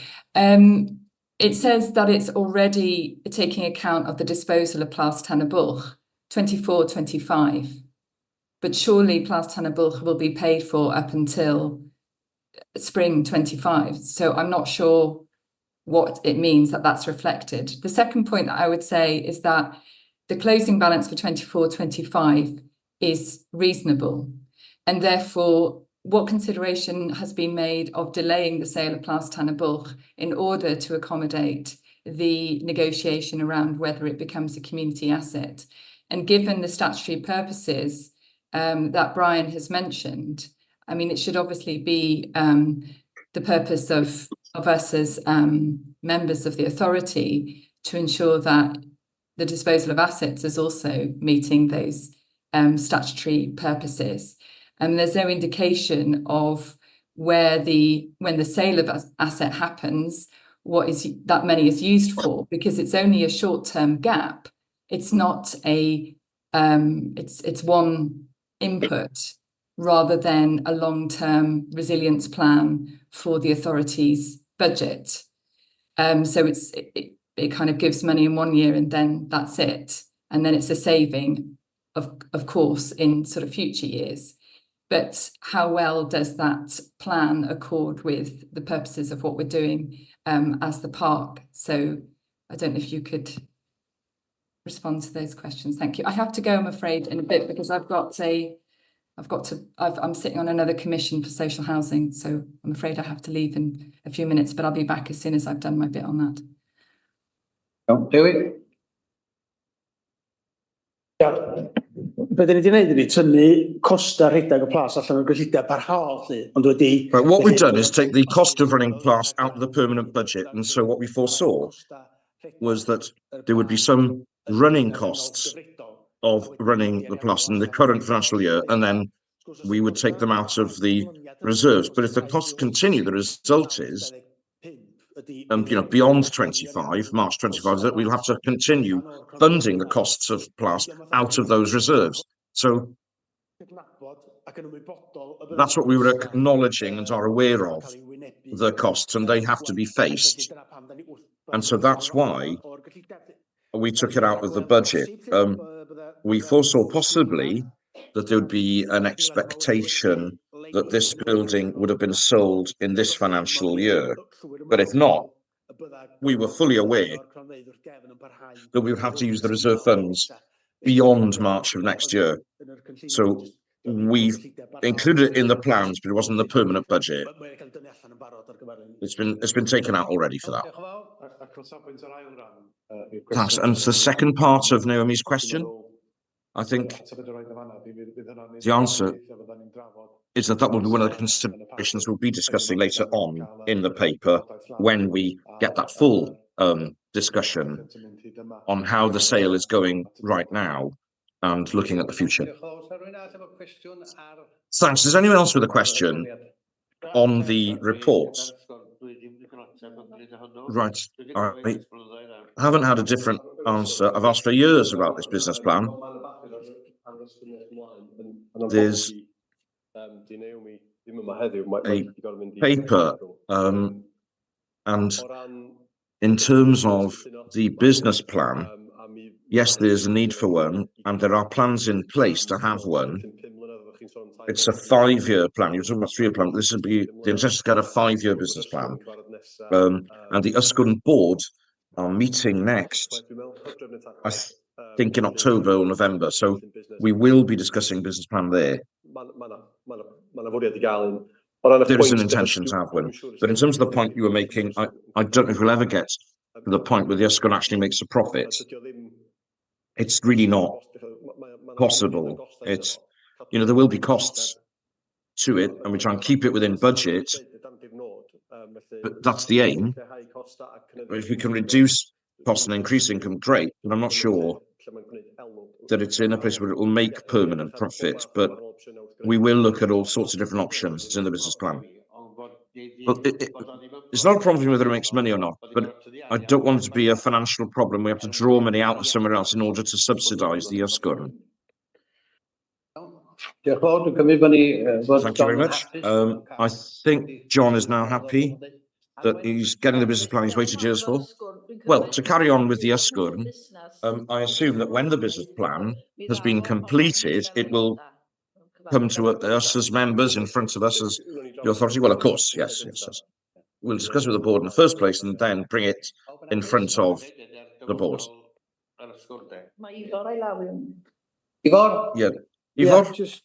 It says that it's already taking account of the disposal of Plas Tanneburg 24-25, but surely Plas Tanneburg will be paid for up until spring 25. So I'm not sure what it means that that's reflected. The second point that I would say is that the closing balance for 24-25 is reasonable, and therefore what consideration has been made of delaying the sale of Plas Tanneburg in order to accommodate the negotiation around whether it becomes a community asset? And given the statutory purposes that Brian has mentioned, I mean, it should obviously be the purpose of us as members of the authority to ensure that the disposal of assets is also meeting those statutory purposes. There's no indication of when the sale of asset happens, what is that money is used for, because it's only a short-term gap. It's not it's one input rather than a long-term resilience plan for the authority's budget. So it kind of gives money in 1 year and then that's it. And then it's a saving, of course, in sort of future years. But how well does that plan accord with the purposes of what we're doing as the park? So I don't know if you could respond to those questions. Thank you. I have to go, I'm afraid, in a bit, because I'm sitting on another commission for social housing, so I'm afraid I have to leave in a few minutes, but I'll be back as soon as I've done my bit on that. Bydden ni 'di neud ydi tynnu costa rhedag y plas allan o'r gyllideb parhaol lly, ond wedi... Right, what we've done is take the cost of running Plas out of the permanent budget, and so what we foresaw was that there would be some running costs of running the Plas in the current financial year, and then we would take them out of the reserves. But if the costs continue, the result is, you know, beyond 25, March 25, that we'll have to continue funding the costs of Plas out of those reserves. So that's what we were acknowledging and are aware of, the costs, and they have to be faced. And so that's why we took it out of the budget. We foresaw possibly that there would be an expectation that this building would have been sold in this financial year. But if not, we were fully aware that we would have to use the reserve funds beyond March of next year. So we've included it in the plans, but it wasn't in the permanent budget. It's been taken out already for that. Thanks. And the second part of Naomi's question, I think the answer is that will be one of the considerations we'll be discussing later on in the paper when we get that full discussion on how the sale is going right now and looking at the future. Thanks. Does anyone else with a question on the reports? Right. I haven't had a different answer. I've asked for years about this business plan. There's a paper, and in terms of the business plan, yes, there's a need for one, and there are plans in place to have one. It's a 5-year plan. You're talking about 3-year plan. This would be the intention to get a 5-year business plan. And the Ysgwrn board are meeting next. think in October or November. So we will be discussing business plan there. There is an intention to have one. But in terms of the point you were making, I don't know if we'll ever get to the point where the Ysgwrn actually makes a profit. It's really not possible. It's, you know, there will be costs to it, and we try and keep it within budget, but that's the aim. If we can reduce costs and increase income, great, but I'm not sure that it's in a place where it will make permanent profit, but we will look at all sorts of different options in the business plan. Well, it's not a problem whether it makes money or not, but I don't want it to be a financial problem. We have to draw money out of somewhere else in order to subsidise the Ysgwrn. Thank you very much. I think John is now happy that he's getting the business plan he's waited years for. Well, to carry on with the Ysgwrn, I assume that when the business plan has been completed, it will come to us as members, in front of us as the authority. Well, of course, yes. We'll discuss with the board in the first place and then bring it in front of the board. Yeah. Ivor? Just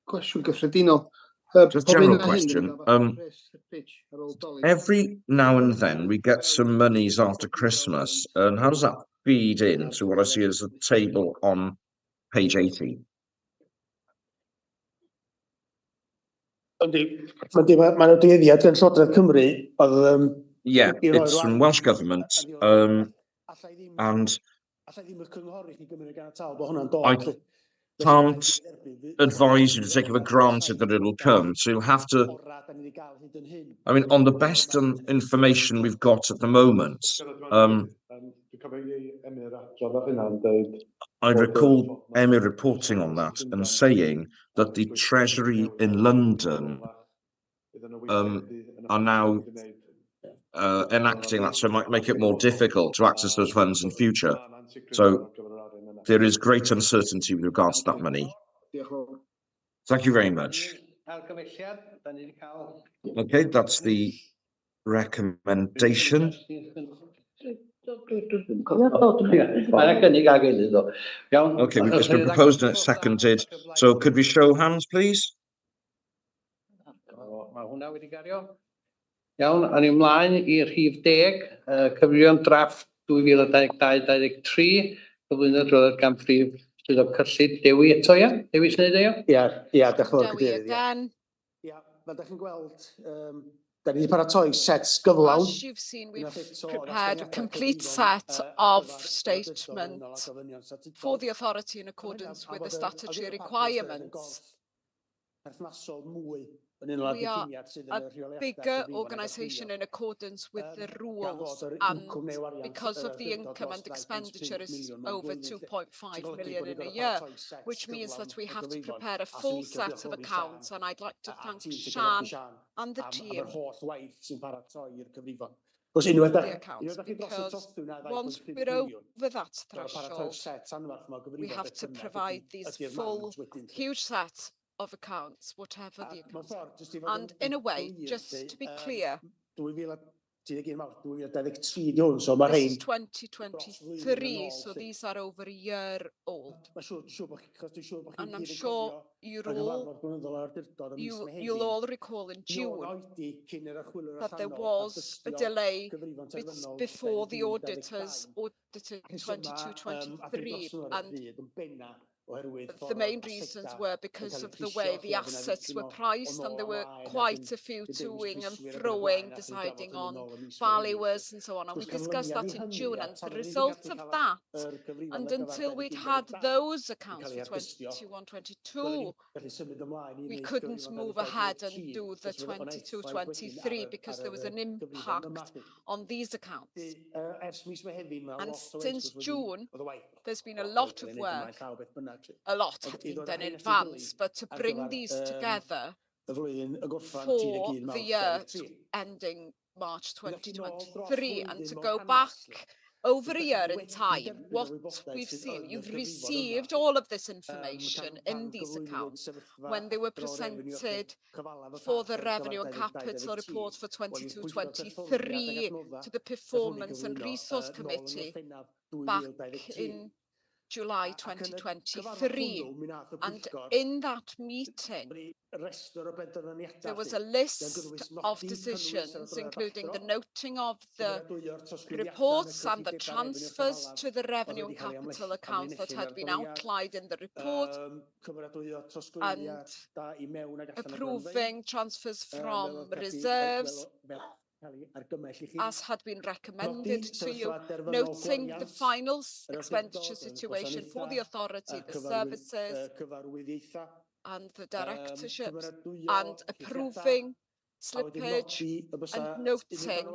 question gyffredinol. Just general question. Every now and then we get some monies after Christmas, and how does that feed into what I see as a table on page 18? Yeah, it's from Welsh Government, and I can't advise you to take it for granted that it'll come, so you'll have to, I mean, on the best information we've got at the moment, I recall Emma reporting on that and saying that the Treasury in London are now enacting that, so it might make it more difficult to access those funds in future. So there is great uncertainty with regards to that money. Thank you very much. Okay, that's the recommendation. Okay, it's been proposed and it's seconded. So could we show hands, please? Iawn, a'n i ymlaen I rhif 10, cyfrifion drafft 2022-2023, cyflwyno adroddiad gan Prif Swyddog Cyllid Dewi eto, ia? Dewi sy'n neud eo? Dewi again. Ia, fel da chi'n gweld, da ni wedi paratoi sets gyflawn. As you've seen, we've prepared a complete set of statement for the authority in accordance with the statutory requirements. We are a bigger organisation in accordance with the rules, and because of the income and expenditure is over 2.5 million in a year, which means that we have to prepare a full set of accounts, and I'd like to thank Sian and the team for the accounts, because once we're over that threshold, we have to provide these full, huge sets of accounts, whatever the accounts. And in a way, just to be clear, this is 2023, so these are over a year old. And I'm sure you'll all recall in June that there was a delay before the auditors audited 22-23, and the main reasons were because of the way the assets were priced, and there were quite a few toing and throwing, deciding on valuers and so on. And we discussed that in June, and the result of that, and until we'd had those accounts for 21-22, we couldn't move ahead and do the 22-23 because there was an impact on these accounts. And since June, there's been a lot of work. A lot had been done in advance, but to bring these together for the year ending March 2023, and to go back over a year in time, what we've seen, you've received all of this information in these accounts when they were presented for the Revenue and Capital Report for 22-23 to the Performance and Resource Committee back in July 2023. And in that meeting, there was a list of decisions, including the noting of the reports and the transfers to the revenue and capital accounts that had been outlined in the report, and approving transfers from reserves as had been recommended to you, noting the final expenditure situation for the authority, the services and the directorships, and approving slippage and noting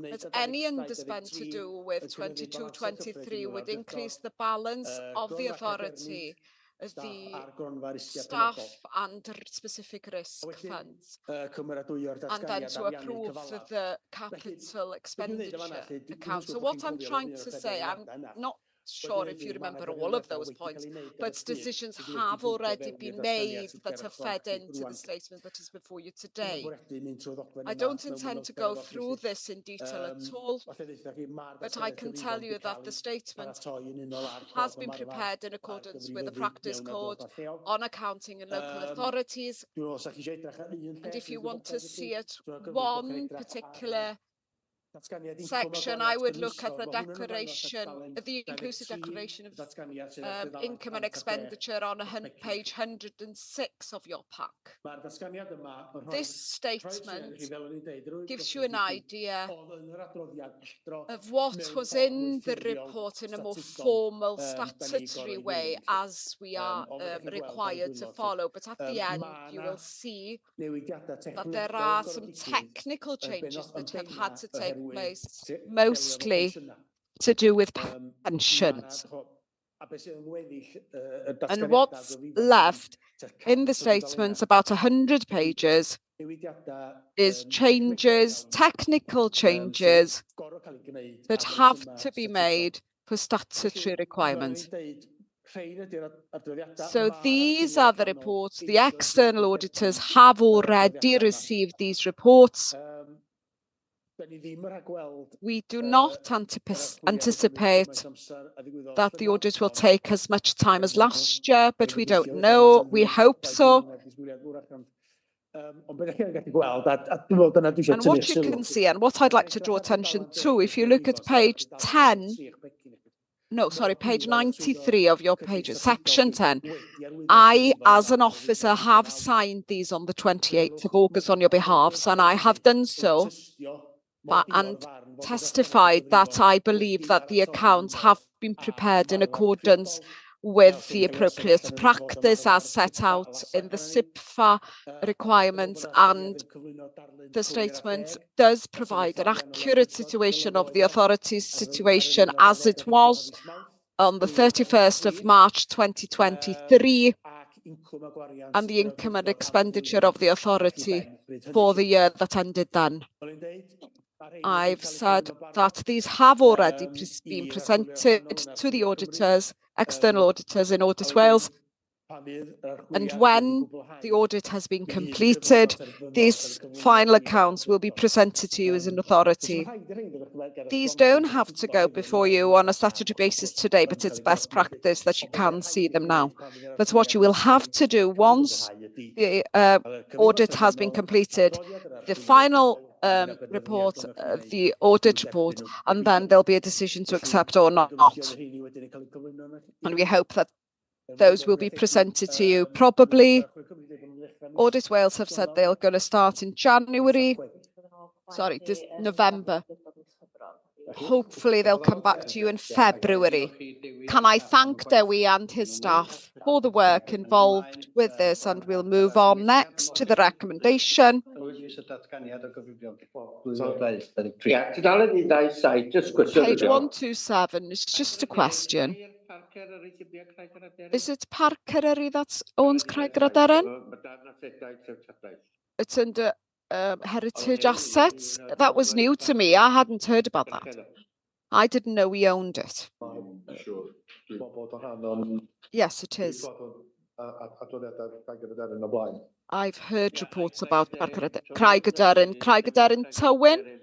that any underspend to do with 22-23 would increase the balance of the authority, the staff and specific risk funds, and then to approve the capital expenditure account. So what I'm trying to say, I'm not sure if you remember all of those points, but decisions have already been made that have fed into the statement that is before you today. I don't intend to go through this in detail at all, but I can tell you that the statement has been prepared in accordance with the practice code on accounting and local authorities. And if you want to see it, one particular section, I would look at the declaration, the inclusive declaration of income and expenditure on page 106 of your pack. This statement gives you an idea of what was in the report in a more formal statutory way, as we are required to follow. But at the end, you will see that there are some technical changes that have had to take place, mostly to do with pensions. And what's left in the statements, about 100 pages, is changes, technical changes that have to be made for statutory requirements. So these are the reports. The external auditors have already received these reports. We do not anticipate that the audit will take as much time as last year, but we don't know. We hope so. And what you can see, and what I'd like to draw attention to, if you look at page 10, no, sorry, page 93 of your pages, section 10. I, as an officer, have signed these on the 28th of August on your behalf, and I have done so and testified that I believe that the accounts have been prepared in accordance with the appropriate practice as set out in the SIPFA requirements, and the statement does provide an accurate situation of the authority's situation as it was on the 31st of March 2023 and the income and expenditure of the authority for the year that ended then. I've said that these have already been presented to the auditors, external auditors in Audit Wales, and when the audit has been completed, these final accounts will be presented to you as an authority. These don't have to go before you on a statutory basis today, but it's best practice that you can see them now. That's what you will have to do once the audit has been completed. The final report, the audit report, and then there'll be a decision to accept or not. And we hope that those will be presented to you probably. Audit Wales have said they're going to start in November. Hopefully they'll come back to you in February. Can I thank Dewi and his staff for the work involved with this, and we'll move on next to the recommendation. Page 127 is just a question. Is it Parc Eryri that owns Craig Radaran? It's under heritage assets. That was new to me. I hadn't heard about that. I didn't know we owned it. Sure. Bod o'n rhan o'n Yes, it is. adroddiadau Craig yn y blaen. I've heard reports about Craig Adarin Tywyn.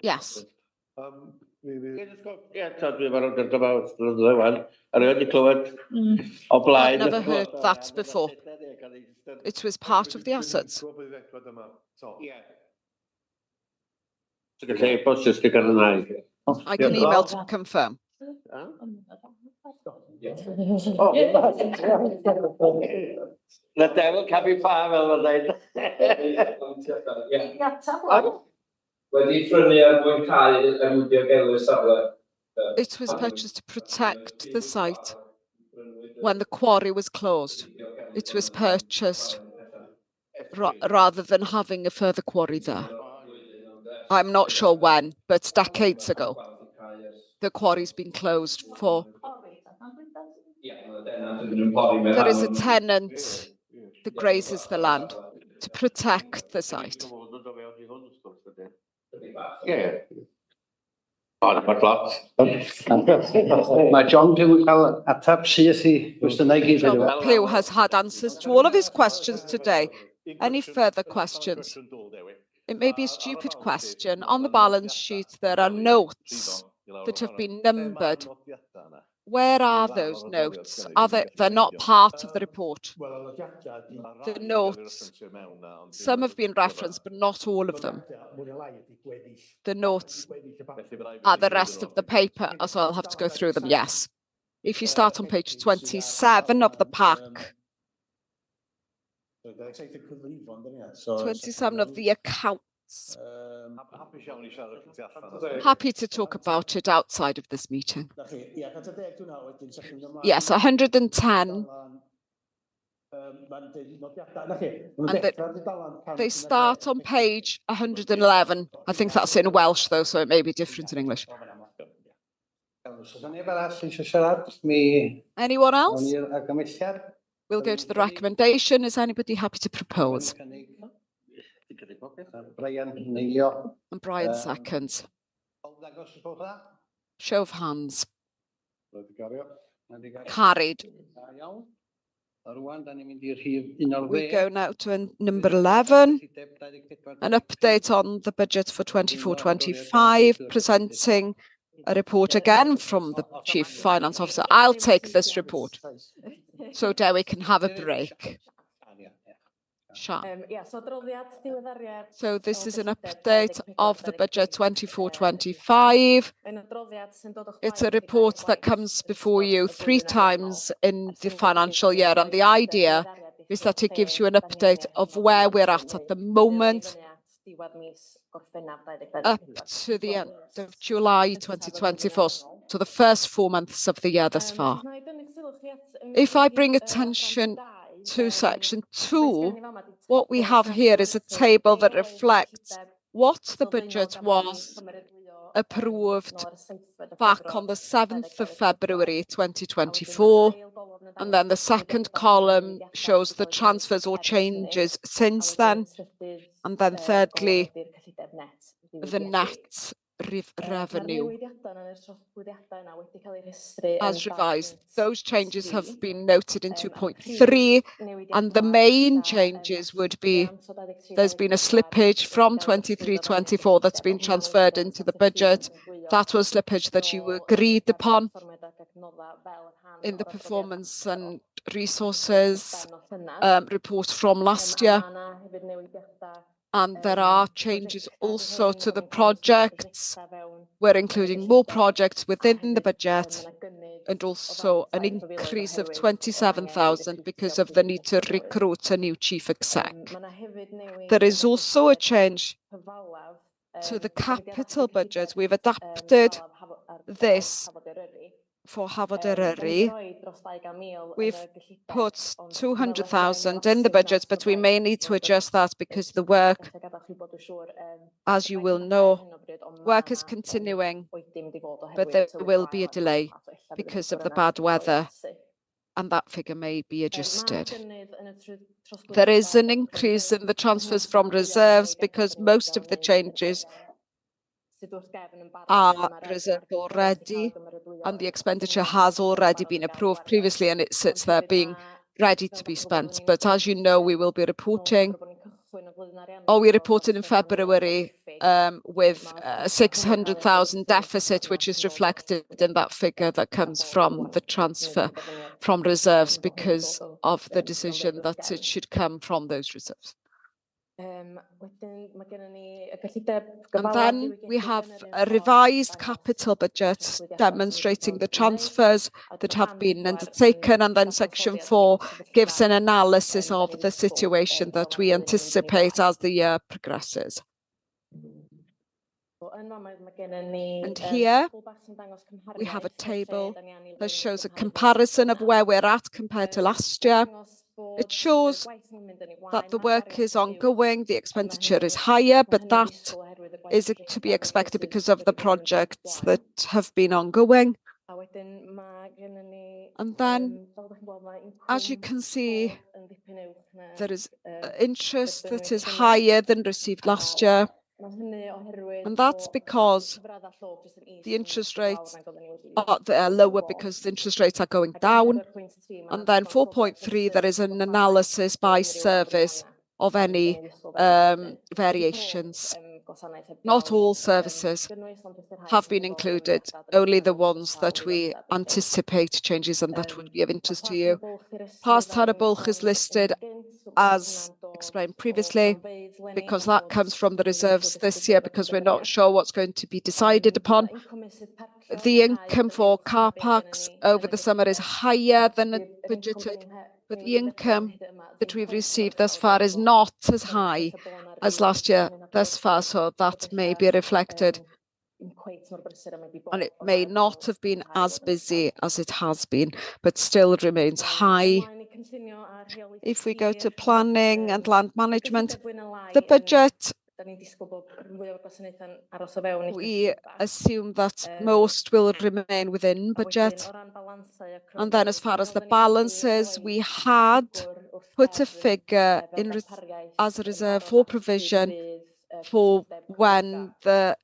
Yes. Ie, dwi efo'r awdurdod fawr blynyddoedd wan. A rhaid i clywed o I've blaen. never heard that before. It was part of the assets. Ie. Ti'n gallu e-bost jyst i ganhau. I can email to confirm. The devil can be far fel mae'n dweud. Wedi prynu ar mwynhau er mwyn diogelu safle. It was purchased to protect the site when the quarry was closed. It was purchased rather than having a further quarry there. I'm not sure when, but decades ago. The quarry's been closed for. There is a tenant that grazes the land to protect the site. Ie. O, mae'n glot. Mae John Pugh cael ateb syth i gwestiynau gyd. John Pugh has had answers to all of his questions today. Any further questions? It may be a stupid question. On the balance sheet, there are notes that have been numbered. Where are those notes? They're not part of the report. The notes, some have been referenced, but not all of them. The notes are the rest of the paper, so I'll have to go through them, yes. If you start on page 27 of the pack, 27 of the accounts. Happy to talk about it outside of this meeting. Yes, 110. And they start on page 111. I think that's in Welsh, though, so it may be different in English. Anyone else? We'll go to the recommendation. Is anybody happy to propose? And Brian seconds. Show of hands. Carried. We go now to number 11, an update on the budget for 24-25, presenting a report again from the Chief Finance Officer. I'll take this report so Dewi can have a break. So this is an update of the budget 24-25. It's a report that comes before you 3 times in the financial year, and the idea is that it gives you an update of where we're at the moment up to the end of July 2024, so the first 4 months of the year thus far. If I bring attention to section 2, what we have here is a table that reflects what the budget was approved back on the 7th of February 2024. And then the second column shows the transfers or changes since then. And then thirdly, the net revenue as revised. Those changes have been noted in 2.3, and the main changes would be there's been a slippage from 23-24 that's been transferred into the budget. That was slippage that you agreed upon in the performance and resources report from last year. And there are changes also to the projects. We're including more projects within the budget and also an increase of 27,000 because of the need to recruit a new chief exec. There is also a change to the capital budget. We've adapted this for Hafod Eryri. We've put 200,000 in the budget, but we may need to adjust that because the work, as you will know, work is continuing, but there will be a delay because of the bad weather, and that figure may be adjusted. There is an increase in the transfers from reserves because most of the changes are reserved already, and the expenditure has already been approved previously, and it sits there being ready to be spent. But as you know, we will be reporting, or we reported in February with a 600,000 deficit, which is reflected in that figure that comes from the transfer from reserves because of the decision that it should come from those reserves. And then we have a revised capital budget demonstrating the transfers that have been undertaken, and then section 4 gives an analysis of the situation that we anticipate as the year progresses. And here we have a table that shows a comparison of where we're at compared to last year. It shows that the work is ongoing, the expenditure is higher, but that is to be expected because of the projects that have been ongoing. And then, as you can see, there is interest that is higher than received last year. And that's because the interest rates are lower because the interest rates are going down. And then 4.3, there is an analysis by service of any variations. Not all services have been included, only the ones that we anticipate changes and that would be of interest to you. Past Tara Bwlch is listed as explained previously, because that comes from the reserves this year, because we're not sure what's going to be decided upon. The income for car parks over the summer is higher than budgeted, but the income that we've received thus far is not as high as last year thus far, so that may be reflected. And it may not have been as busy as it has been, but still remains high. If we go to planning and land management, the budget, we assume that most will remain within budget. And then as far as the balances, we had put a figure in as a reserve for provision for when the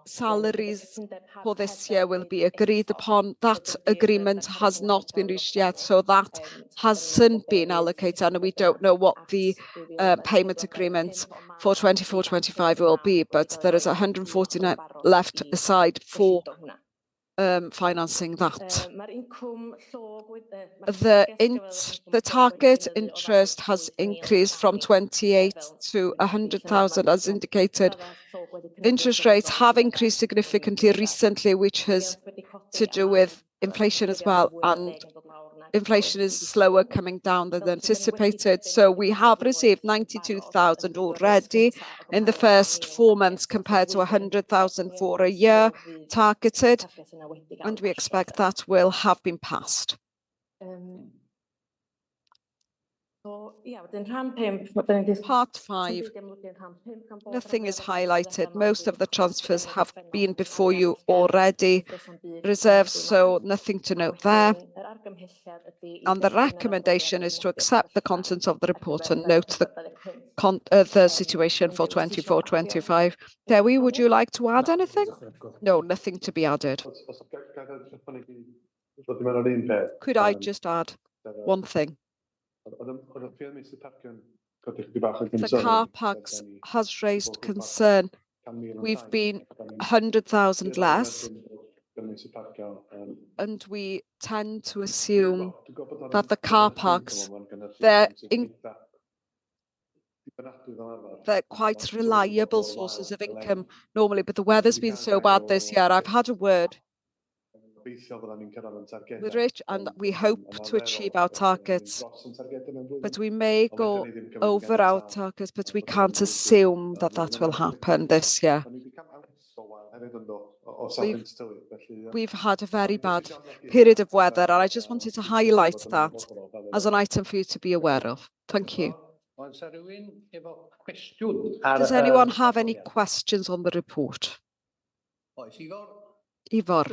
salaries for this year will be agreed upon. That agreement has not been reached yet, so that hasn't been allocated, and we don't know what the payment agreement for 24-25 will be, but there is 149 left aside for financing that. The target interest has increased from 28 to 100,000 as indicated. Interest rates have increased significantly recently, which has to do with inflation as well, and inflation is slower coming down than anticipated. So we have received 92,000 already in the first 4 months compared to 100,000 for a year targeted, and we expect that will have been passed. Part 5, nothing is highlighted. Most of the transfers have been before you already. Reserves, so nothing to note there. And the recommendation is to accept the contents of the report and note the situation for 24-25. Dewi, would you like to add anything? No, nothing to be added. Could I just add one thing? The car parks has raised concern. We've been 100,000 less, and we tend to assume that the car parks, they're quite reliable sources of income normally, but the weather's been so bad this year. I've had a word with Rich, and we hope to achieve our targets, but we may go over our targets, but we can't assume that that will happen this year. We've had a very bad period of weather, and I just wanted to highlight that as an item for you to be aware of. Thank you. Does anyone have any questions on the report? Ivor.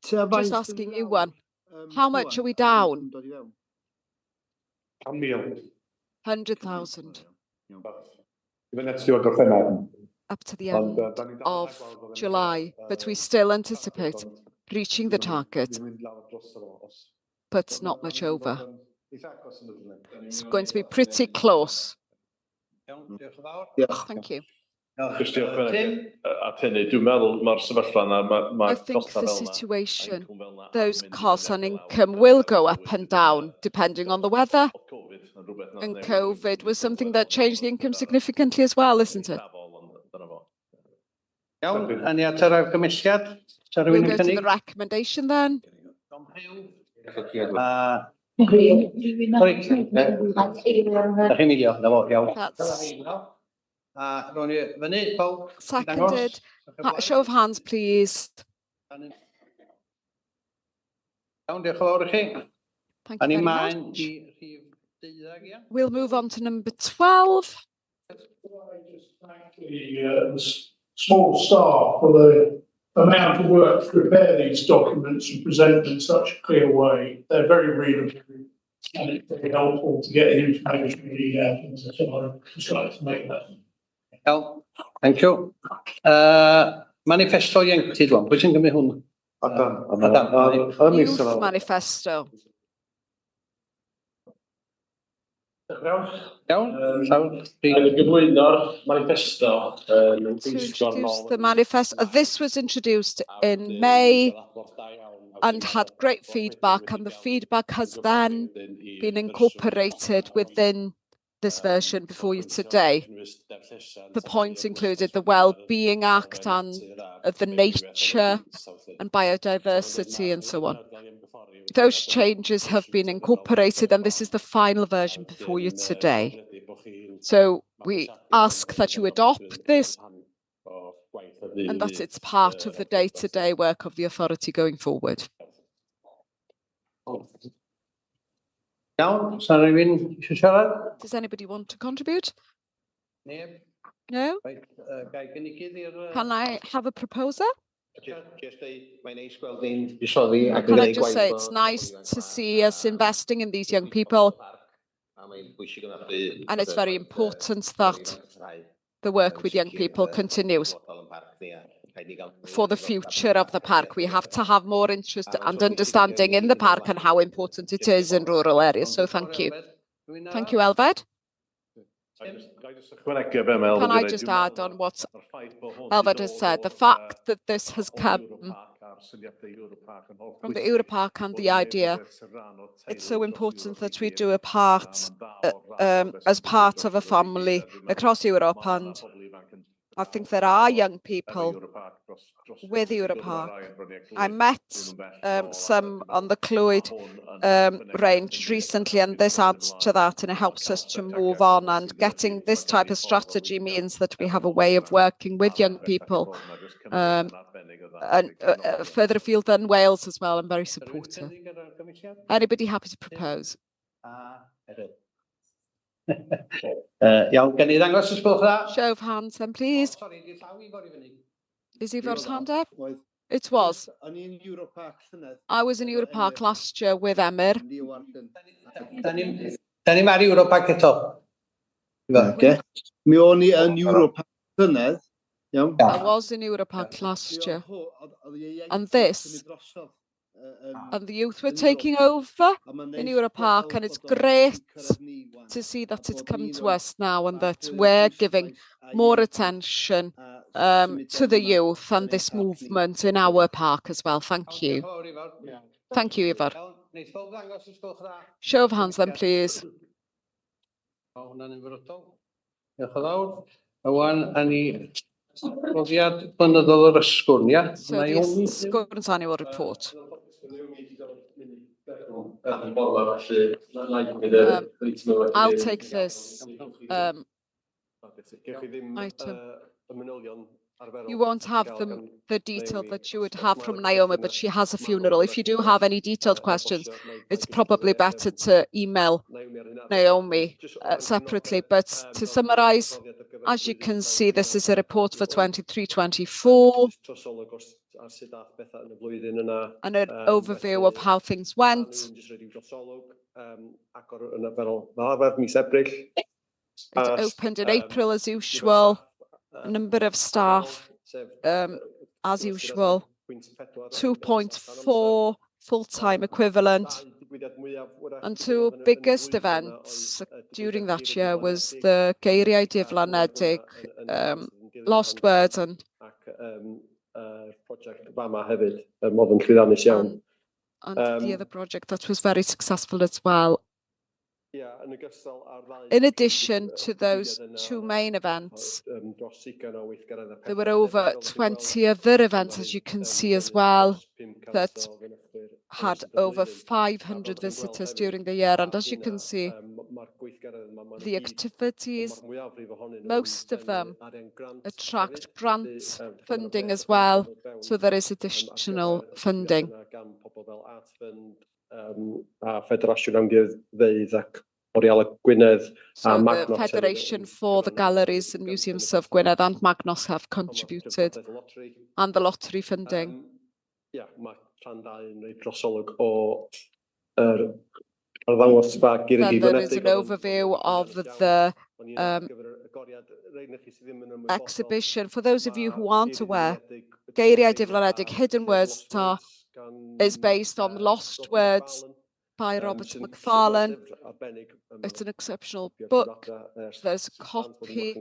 Just asking you one. How much are we down? 100,000. up to the end of July, but we still anticipate reaching the target, but not much over. It's going to be pretty close. Thank you. I think the situation, those costs on income will go up and down depending on the weather. And COVID was something that changed the income significantly as well, isn't it? Iawn, ani at yr argymelliad? We'll go to the recommendation then. Seconded. Show of hands, please. Iawn, diolch yn fawr i chi. Thank you very much. We'll move on to number 12. The small staff for the amount of work to prepare these documents and present them in such a clear way. They're very readable and it's very helpful to get the information we need out. So I just like to make that. Iawn, thank you. Manifesto ieuenctid rwan, pwy sy'n gymryd hwn? Adam. Youth Manifesto. Iawn, llawn. Gyflwyno'r manifesto. To introduce the manifesto. This was introduced in May and had great feedback, and the feedback has then been incorporated within this version before you today. The points included the Wellbeing Act and the nature and biodiversity and so on. Those changes have been incorporated, and this is the final version before you today. So we ask that you adopt this and that it's part of the day-to-day work of the authority going forward. Iawn, sa rhywun eisiau siarad? Does anybody want to contribute? No? Can I have a proposer? Can I just say it's nice to see us investing in these young people, and it's very important that the work with young people continues. For the future of the park, we have to have more interest and understanding in the park and how important it is in rural areas. So thank you. Thank you, Elfed. Can I just add on what Elfed has said? The fact that this has come from the Europark and the idea, it's so important that we do a part as part of a family across Europe, and I think there are young people with Europark. I met some on the Clwyd range recently, and this adds to that, and it helps us to move on. And getting this type of strategy means that we have a way of working with young people and further afield than Wales as well. I'm very supportive. Anybody happy to propose? Iawn, gen I ddangos os gwelwch dda? Show of hands then, please. Is Ivor's hand up? It was. I was in Europark last year with Emyr. Da ni'n ar Europark eto. Mi o'n i yn Europark llynedd. I was in Europark last year. And this, and the youth were taking over in Europark, and it's great to see that it's come to us now and that we're giving more attention to the youth and this movement in our park as well. Thank you. Thank you, Ifor. Show of hands then, please. So the Sgwrn's annual report. I'll take this item. You won't have the detail that you would have from Naomi, but she has a funeral. If you do have any detailed questions, it's probably better to email Naomi separately. But to summarise, as you can see, this is a report for 23-24 and an overview of how things went. It opened in April as usual. Number of staff, as usual, 2.4 full-time equivalent. And two biggest events during that year was the Geiriau Diflanedig, Lost Words and the other project that was very successful as well. In addition to those two main events, there were over 20 other events, as you can see as well, that had over 500 visitors during the year. And as you can see, the activities, most of them attract grant funding as well. So there is additional funding. So the Federation for the Galleries and Museums of Gwynedd and Magnos have contributed, and the lottery funding. Then there is an overview of the exhibition. For those of you who aren't aware, Geiriau Diflanedig Hidden Words is based on Lost Words by Robert McFarlane. It's an exceptional book. There's a copy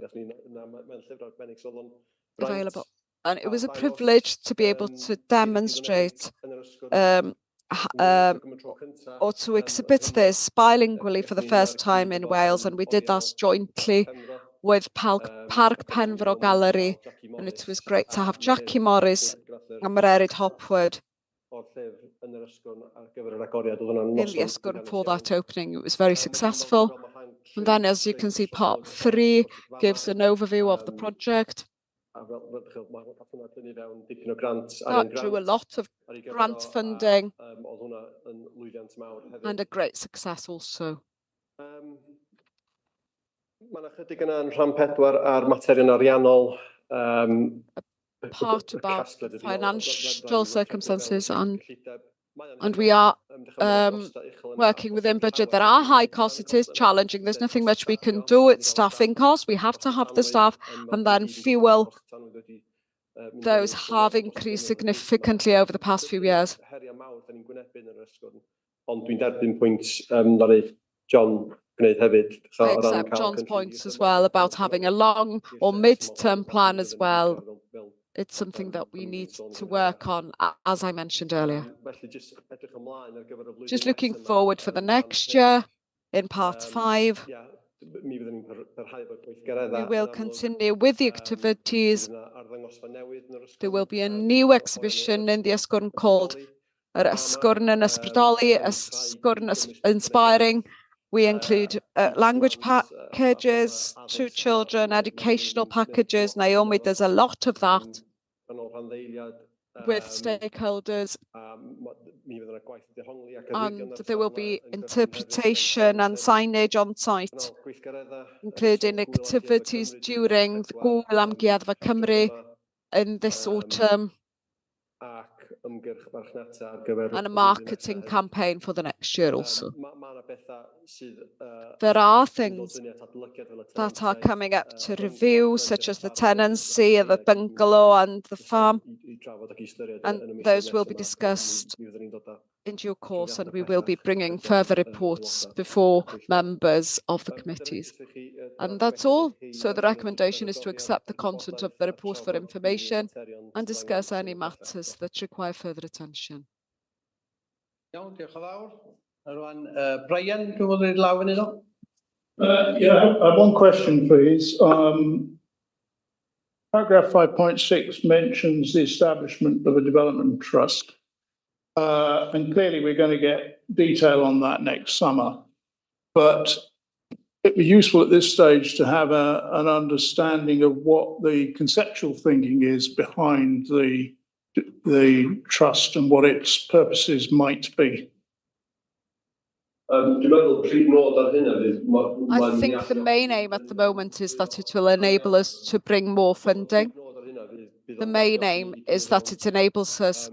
available. And it was a privilege to be able to demonstrate or to exhibit this bilingually for the first time in Wales. And we did that jointly with Parc Penfro Gallery. And it was great to have Jackie Morris and Mererid Hopwood in the Ysgwrn for that opening. It was very successful. And then, as you can see, part 3 gives an overview of the project. That drew a lot of grant funding and a great success also. Part about financial circumstances, and we are working within budget. There are high costs. It is challenging. There's nothing much we can do. It's staffing costs. We have to have the staff, and then fuel. Those have increased significantly over the past few years. I accept John's points as well about having a long or mid-term plan as well. It's something that we need to work on, as I mentioned earlier. Just looking forward for the next year in part 5. We will continue with the activities. There will be a new exhibition in the Ysgwrn called Yr Ysgwrn yn Ysbrydoli, Ysgwrn Inspiring. We include language packages, 2 children, educational packages. Naomi does a lot of that with stakeholders. And there will be interpretation and signage on site, including activities during the Gwyl Amgueddfa Cymru in this autumn, and a marketing campaign for the next year also. There are things that are coming up to review, such as the tenancy of the bungalow and the farm, and those will be discussed in due course, and we will be bringing further reports before members of the committees. And that's all. So the recommendation is to accept the content of the report for information and discuss any matters that require further attention. Iawn, diolch yn fawr. Brian, dwi'n fod wedi law yn iddo? Yeah, I have one question, please. Paragraph 5.6 mentions the establishment of a development trust. And clearly we're going to get detail on that next summer. But it'd be useful at this stage to have an understanding of what the conceptual thinking is behind the trust and what its purposes might be. I think the main aim at the moment is that it will enable us to bring more funding. The main aim is that it enables us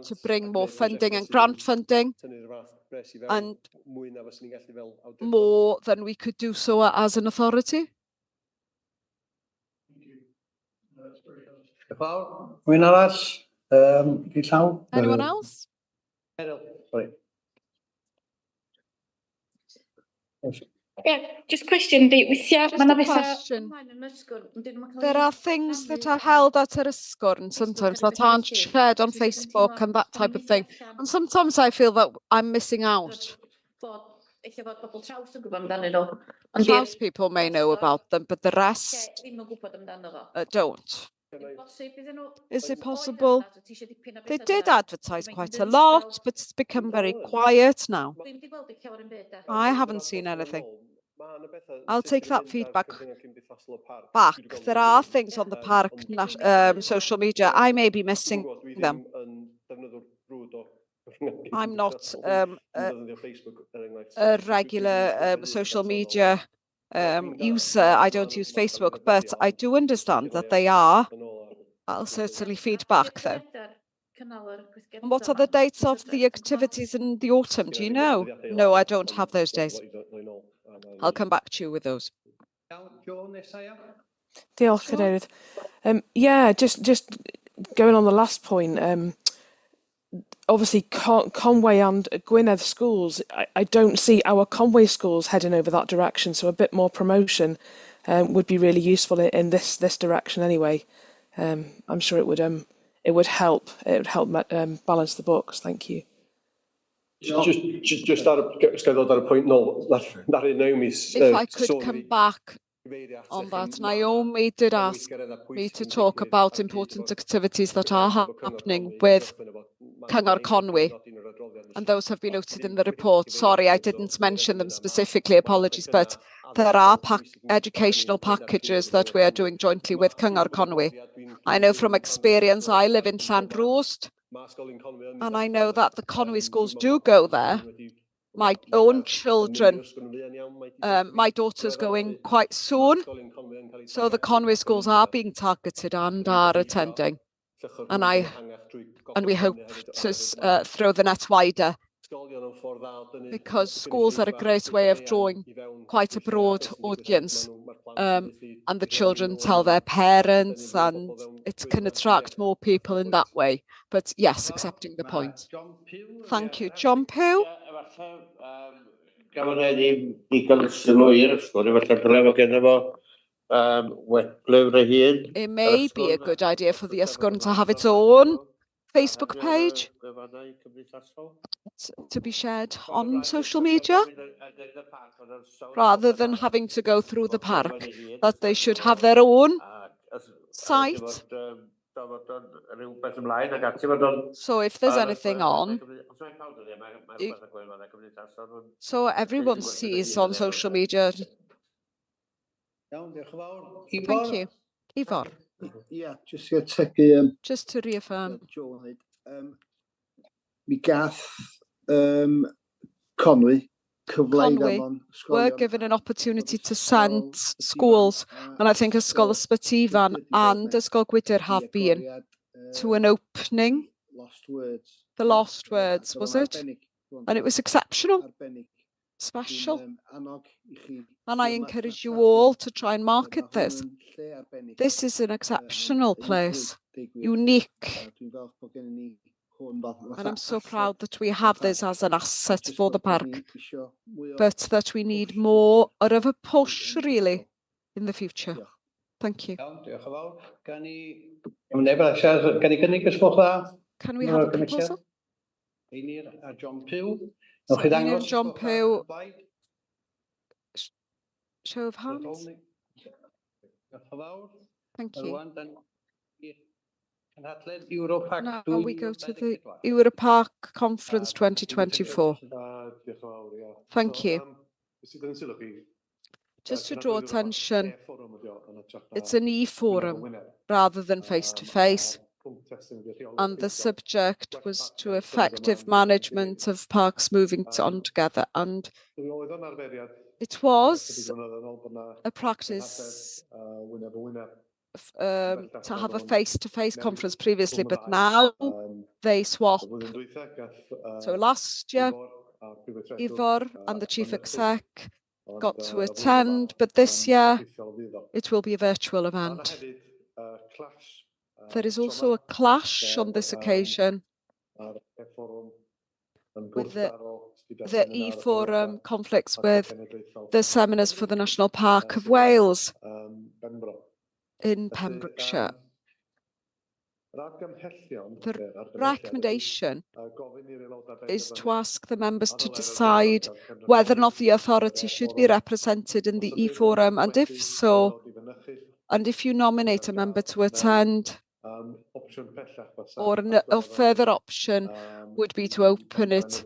to bring more funding and grant funding, and more than we could do so as an authority. Diolch yn fawr. Rwy'n arall? Di llaw? Anyone else? Meryl, sorry. Yeah, just question the Just a question. There are things that are held at yr ysgwrn sometimes that aren't shared on Facebook and that type of thing. And sometimes I feel that I'm missing out. Traws people may know about them, but the rest don't. Is it possible? They did advertise quite a lot, but it's become very quiet now. I haven't seen anything. I'll take that feedback back. There are things on the park social media. I may be missing them. I'm not a regular social media user. I don't use Facebook, but I do understand that they are. I'll certainly feed back though. And what are the dates of the activities in the autumn? Do you know? No, I don't have those days. I'll come back to you with those. Diolch, Cadeirydd. Yeah, just going on the last point. Obviously, Conway and Gwynedd schools, I don't see our Conway schools heading over that direction, so a bit more promotion would be really useful in this direction anyway. I'm sure it would help. It would help balance the books. Thank you. Just ar y point nôl, if I could come back on that, Naomi did ask me to talk about important activities that are happening with Cyngor Conwy, and those have been noted in the report. Sorry, I didn't mention them specifically, apologies, but there are educational packages that we are doing jointly with Cyngor Conwy. I know from experience, I live in Llanrwst, and I know that the Conwy schools do go there. My own children, my daughter's going quite soon, so the Conwy schools are being targeted and are attending. And we hope to throw the net wider, because schools are a great way of drawing quite a broad audience, and the children tell their parents, and it can attract more people in that way. But yes, accepting the point. Thank you. John Pugh? It may be a good idea for the ysgwrn to have its own Facebook page to be shared on social media, rather than having to go through the park, that they should have their own site. So if there's anything on, so everyone sees on social media. Thank you. Ifor. Yeah, just to reaffirm. Mi gath Conwy were given an opportunity to send schools, and I think Ysgol Ysbyty and Ysgol Gwydr have been to an opening. The Lost Words, was it? And it was exceptional, special. And I encourage you all to try and market this. This is an exceptional place, unique. And I'm so proud that we have this as an asset for the park, but that we need more of a push, really, in the future. Thank you. Can we have a proposal? John Pugh. John Pugh. Show of hands. Thank you. Now we go to the Europark Conference 2024. Thank you. Just to draw attention, it's an e-forum rather than face-to-face, and the subject was to effective management of parks moving on together, and it was a practice to have a face-to-face conference previously, but now they swap. So last year, Ifor and the Chief Exec got to attend, but this year it will be a virtual event. There is also a clash on this occasion with the e-forum conflicts with the Seminars for the National Park of Wales in Pembrokeshire. The recommendation is to ask the members to decide whether or not the authority should be represented in the e-forum, and if so, and if you nominate a member to attend, or a further option would be to open it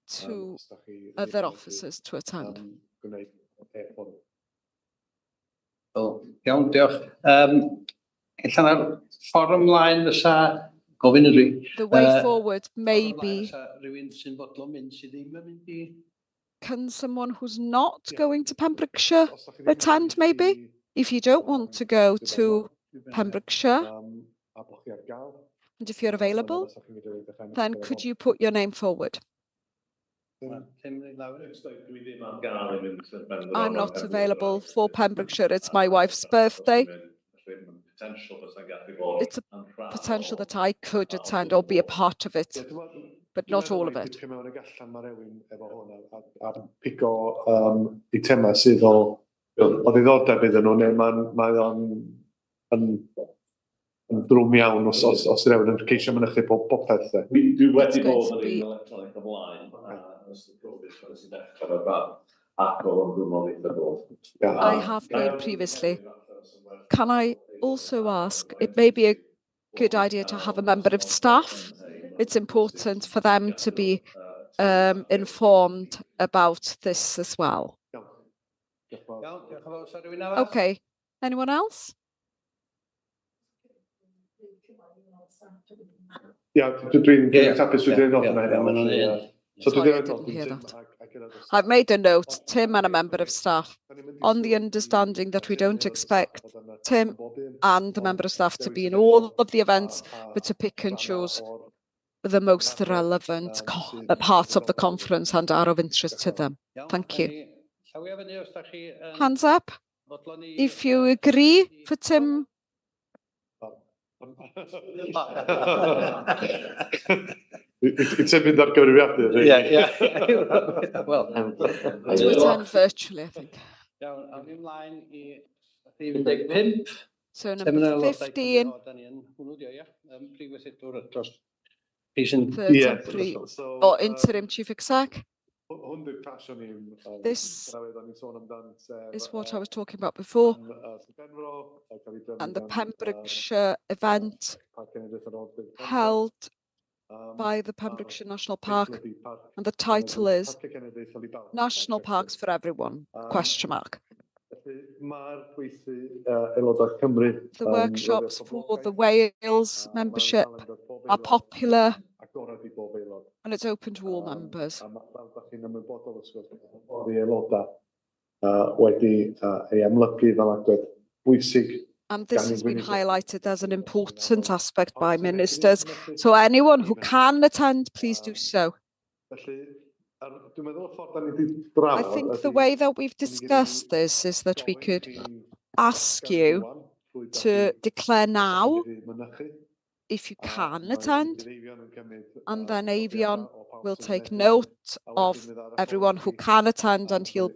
to other officers to attend. Iawn, diolch. Allan ar fforwm mlaen fysa gofyn ydw i. The way forward may be, Rhywun sy'n fodlon mynd sydd ddim yn mynd i. can someone who's not going to Pembrokeshire attend maybe? If you don't want to go to Pembrokeshire, and if you're available, then could you put your name forward? I'm not available for Pembrokeshire. It's my wife's birthday. It's a potential that I could attend or be a part of it, but not all of it. Pigo eitema sydd o ddiddordeb iddyn nhw, neu mae o'n drwm iawn os rhywun yn ceisio mynychu popeth. Dwi wedi bod yn electronic ymlaen, os y gofis fan sy'n dechrau o'r bad, ac o'n drwm eitha bod. I have been previously. Can I also ask, it may be a good idea to have a member of staff. It's important for them to be informed about this as well. Okay, anyone else? Dwi'n tapus wedi nod yna. Sorry, I didn't hear that. I've made a note, Tim and a member of staff, on the understanding that we don't expect Tim and the member of staff to be in all of the events, but to pick and choose the most relevant parts of the conference and are of interest to them. Thank you. Hands up. If you agree for Tim. It's mynd ar gyfrifiadur. Well, to attend virtually, I think. So number 15. Or interim chief exec. This is what I was talking about before. And the Pembrokeshire event held by the Pembrokeshire National Park, and the title is National Parks for Everyone, question mark. The workshops for the Wales membership are popular, and it's open to all members. And this has been highlighted as an important aspect by ministers. So anyone who can attend, please do so. I think the way that we've discussed this is that we could ask you to declare now if you can attend, and then Avion will take note of everyone who can attend, and he'll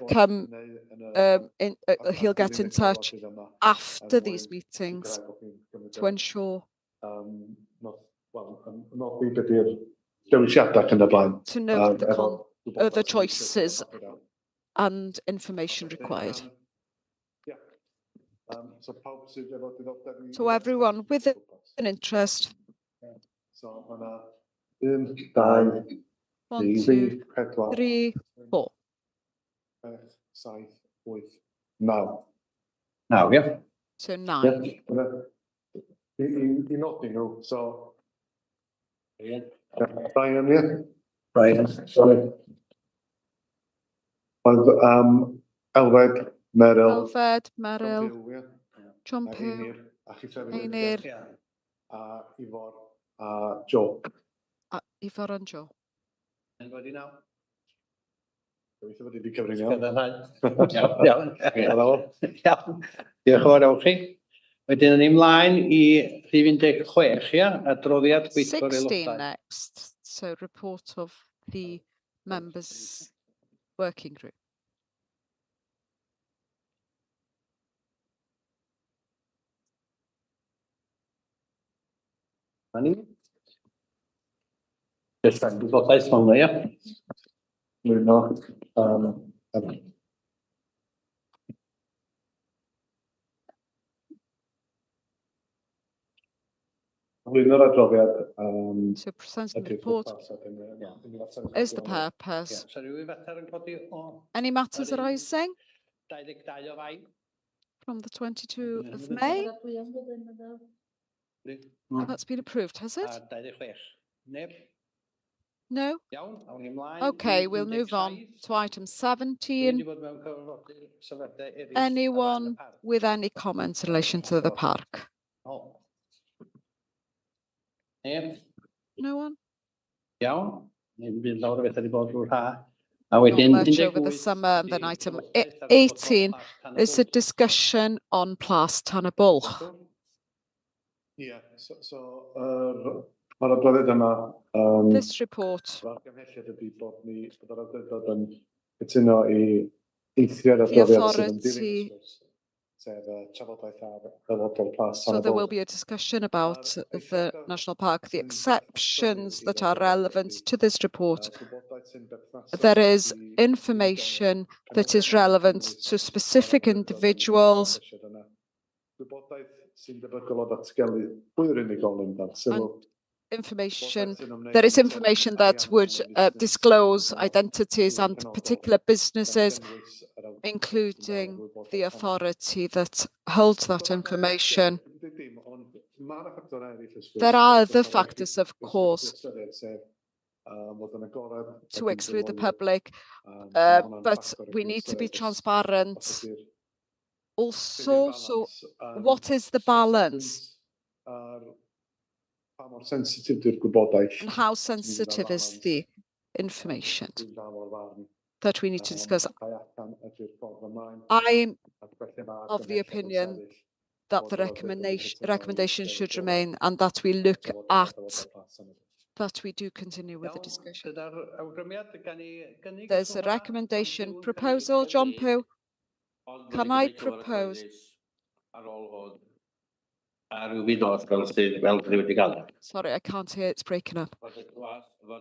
come he'll get in touch after these meetings to ensure to note the choices and information required. So everyone with an interest. 1, 2, 3, 4. Now, yeah. So 9. You're not, so. Brian, yeah. Brian. Sorry. Elfed, Meryl. Elfed, Meryl. John Pugh. Einir. Ifor, Joe. Ifor and Joe. Anybody now? Gobeithio bod wedi cyfrin iawn. Iawn. Diolch yn fawr awch chi. Wedyn yn ymlaen i rhif 16, ia, adroddiad gweithgor 16 aelodau. next. So report of the members working group. Jyst yn gwybodaeth hwnna, ia. Blwyddyn adroddiad. So presenting the report is the purpose. Any matters arising from the 22 of May? That's been approved, has it? No? Okay, we'll move on to item 17. Anyone with any comments in relation to the park? No one? Iawn. Bydd lawr o bethau wedi bod drwy'r ha. Not much over the summer. And then item 18 is a discussion on Plas Tan y Bwlch. Yeah, so mae'r adroddiad yma. This report. Cytuno i eithriad adroddiad sydd yn So there will be a discussion about the national park, the exceptions that are relevant to this report. There is information that is relevant to specific individuals. There is information that would disclose identities and particular businesses, including the authority that holds that information. There are other factors, of course, to exclude the public, but we need to be transparent. Also, so what is the balance? And how sensitive is the information that we need to discuss? I'm of the opinion that the recommendation should remain and that we look at, that we do continue with the discussion. There's a recommendation proposal, John Pugh. Can I propose? Sorry, I can't hear, it's breaking up.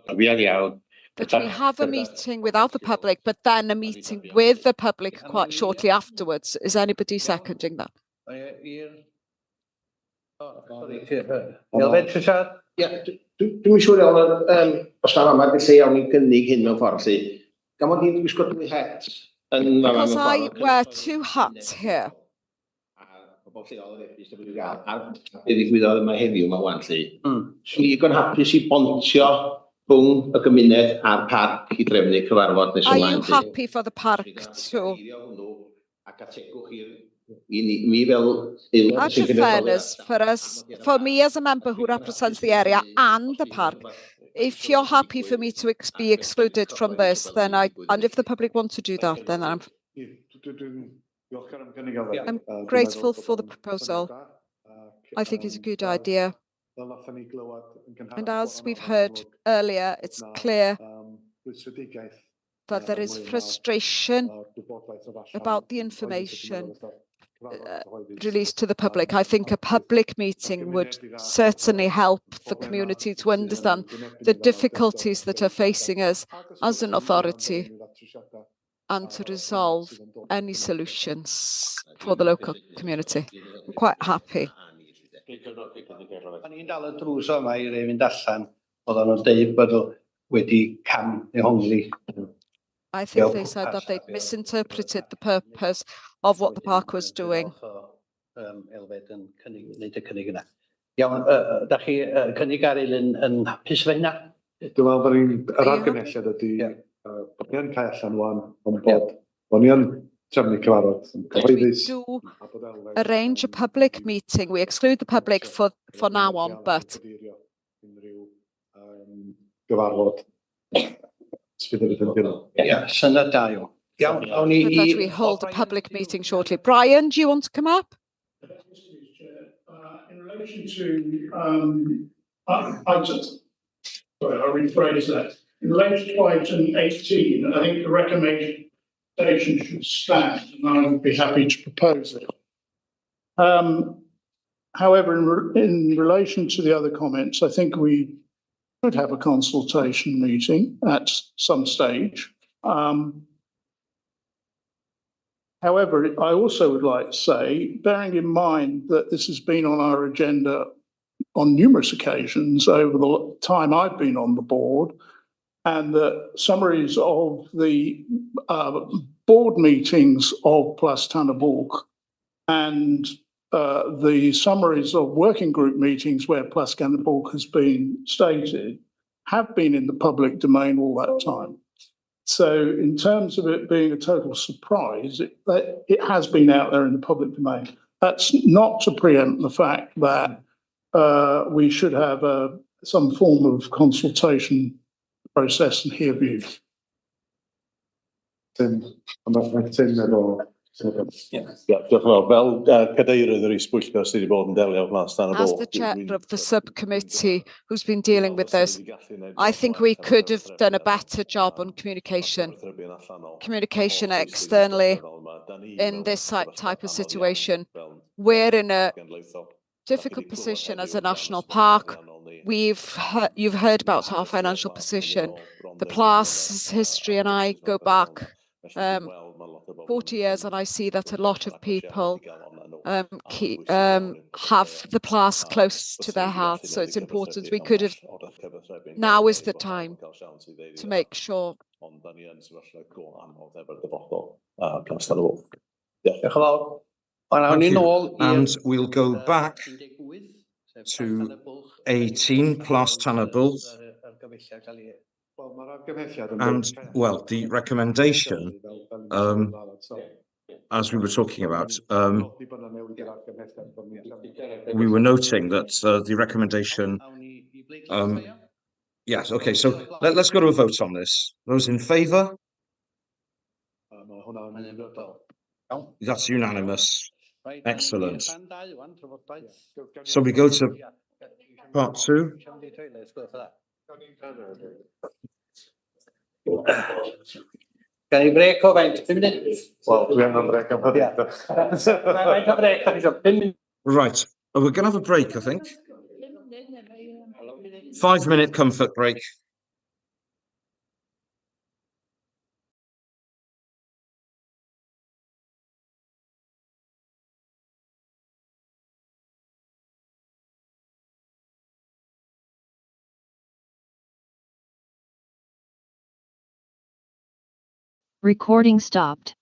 That we have a meeting without the public, but then a meeting with the public quite shortly afterwards. Is anybody seconding that? Dwi'n siŵr iawn, os na yma, dwi'n lle iawn i'n gynnig hyn mewn ffordd, gan mod i'n gwisgo dwy het. Because I wear two hats here. Ddigwyddodd yma heddiw yma wan, lly. Swn i'n hapus i bontio rhwng y gymuned a'r parc i drefnu cyfarfod nes ymlaen. Are you happy for the park to? Out of fairness, for me as a member who represents the area and the park, if you're happy for me to be excluded from this, then and if the public want to do that, then I'm grateful for the proposal. I think it's a good idea. And as we've heard earlier, it's clear that there is frustration about the information released to the public. I think a public meeting would certainly help the community to understand the difficulties that are facing us as an authority and to resolve any solutions for the local community. I'm quite happy. I think they said that they'd misinterpreted the purpose of what the park was doing. Iawn, da chi cynnig ar Elin yn hapus fe hynna? Dwi'n meddwl bod yr argymelliad ydy bod ni yn cael allan wan, ond bod ni yn trefnu cyfarfod. We do arrange a public meeting. We exclude the public for now on, but gyfarfod. Yeah, syniad da yw. That we hold a public meeting shortly. Brian, do you want to come up? relation to, I'll rephrase that. In relation to item 18, I think the recommendation should stand, and I would be happy to propose it. However, in relation to the other comments, I think we should have a consultation meeting at some stage. However, I also would like to say, bearing in mind that this has been on our agenda on numerous occasions over the time I've been on the board, and the summaries of the board meetings of Plas Tanna and the summaries of working group meetings where Plas Tanna has been stated have been in the public domain all that time. So in terms of it being a total surprise, it has been out there in the public domain. That's not to preempt the fact that we should have some form of consultation process and hear views. Tim, efo... Diolch yn fawr. Fel cadeirydd yr is-bwyllgor sydd wedi bod yn delio efo Plas Tanna As the chair of the subcommittee who's been dealing with this, I think we could have done a better job on communication externally in this type of situation. We're in a difficult position as a national park. You've heard about our financial position. The Plas history and I go back 40 years, and I see that a lot of people have the Plas close to their hearts, so it's important. We could have, now is the time to make sure. And we'll go back to 18 Plas Tanna Bwlch. And, well, the recommendation, as we were talking about, we were noting that the recommendation, yes, okay, so let's go to a vote on this. Those in favour? That's unanimous. Excellent. So we go to part 2. Can you break o faint? 5 minutes? Well, we have a break. Right. Oh, we're going to have a break, I think. 5-minute comfort break. Recording stopped.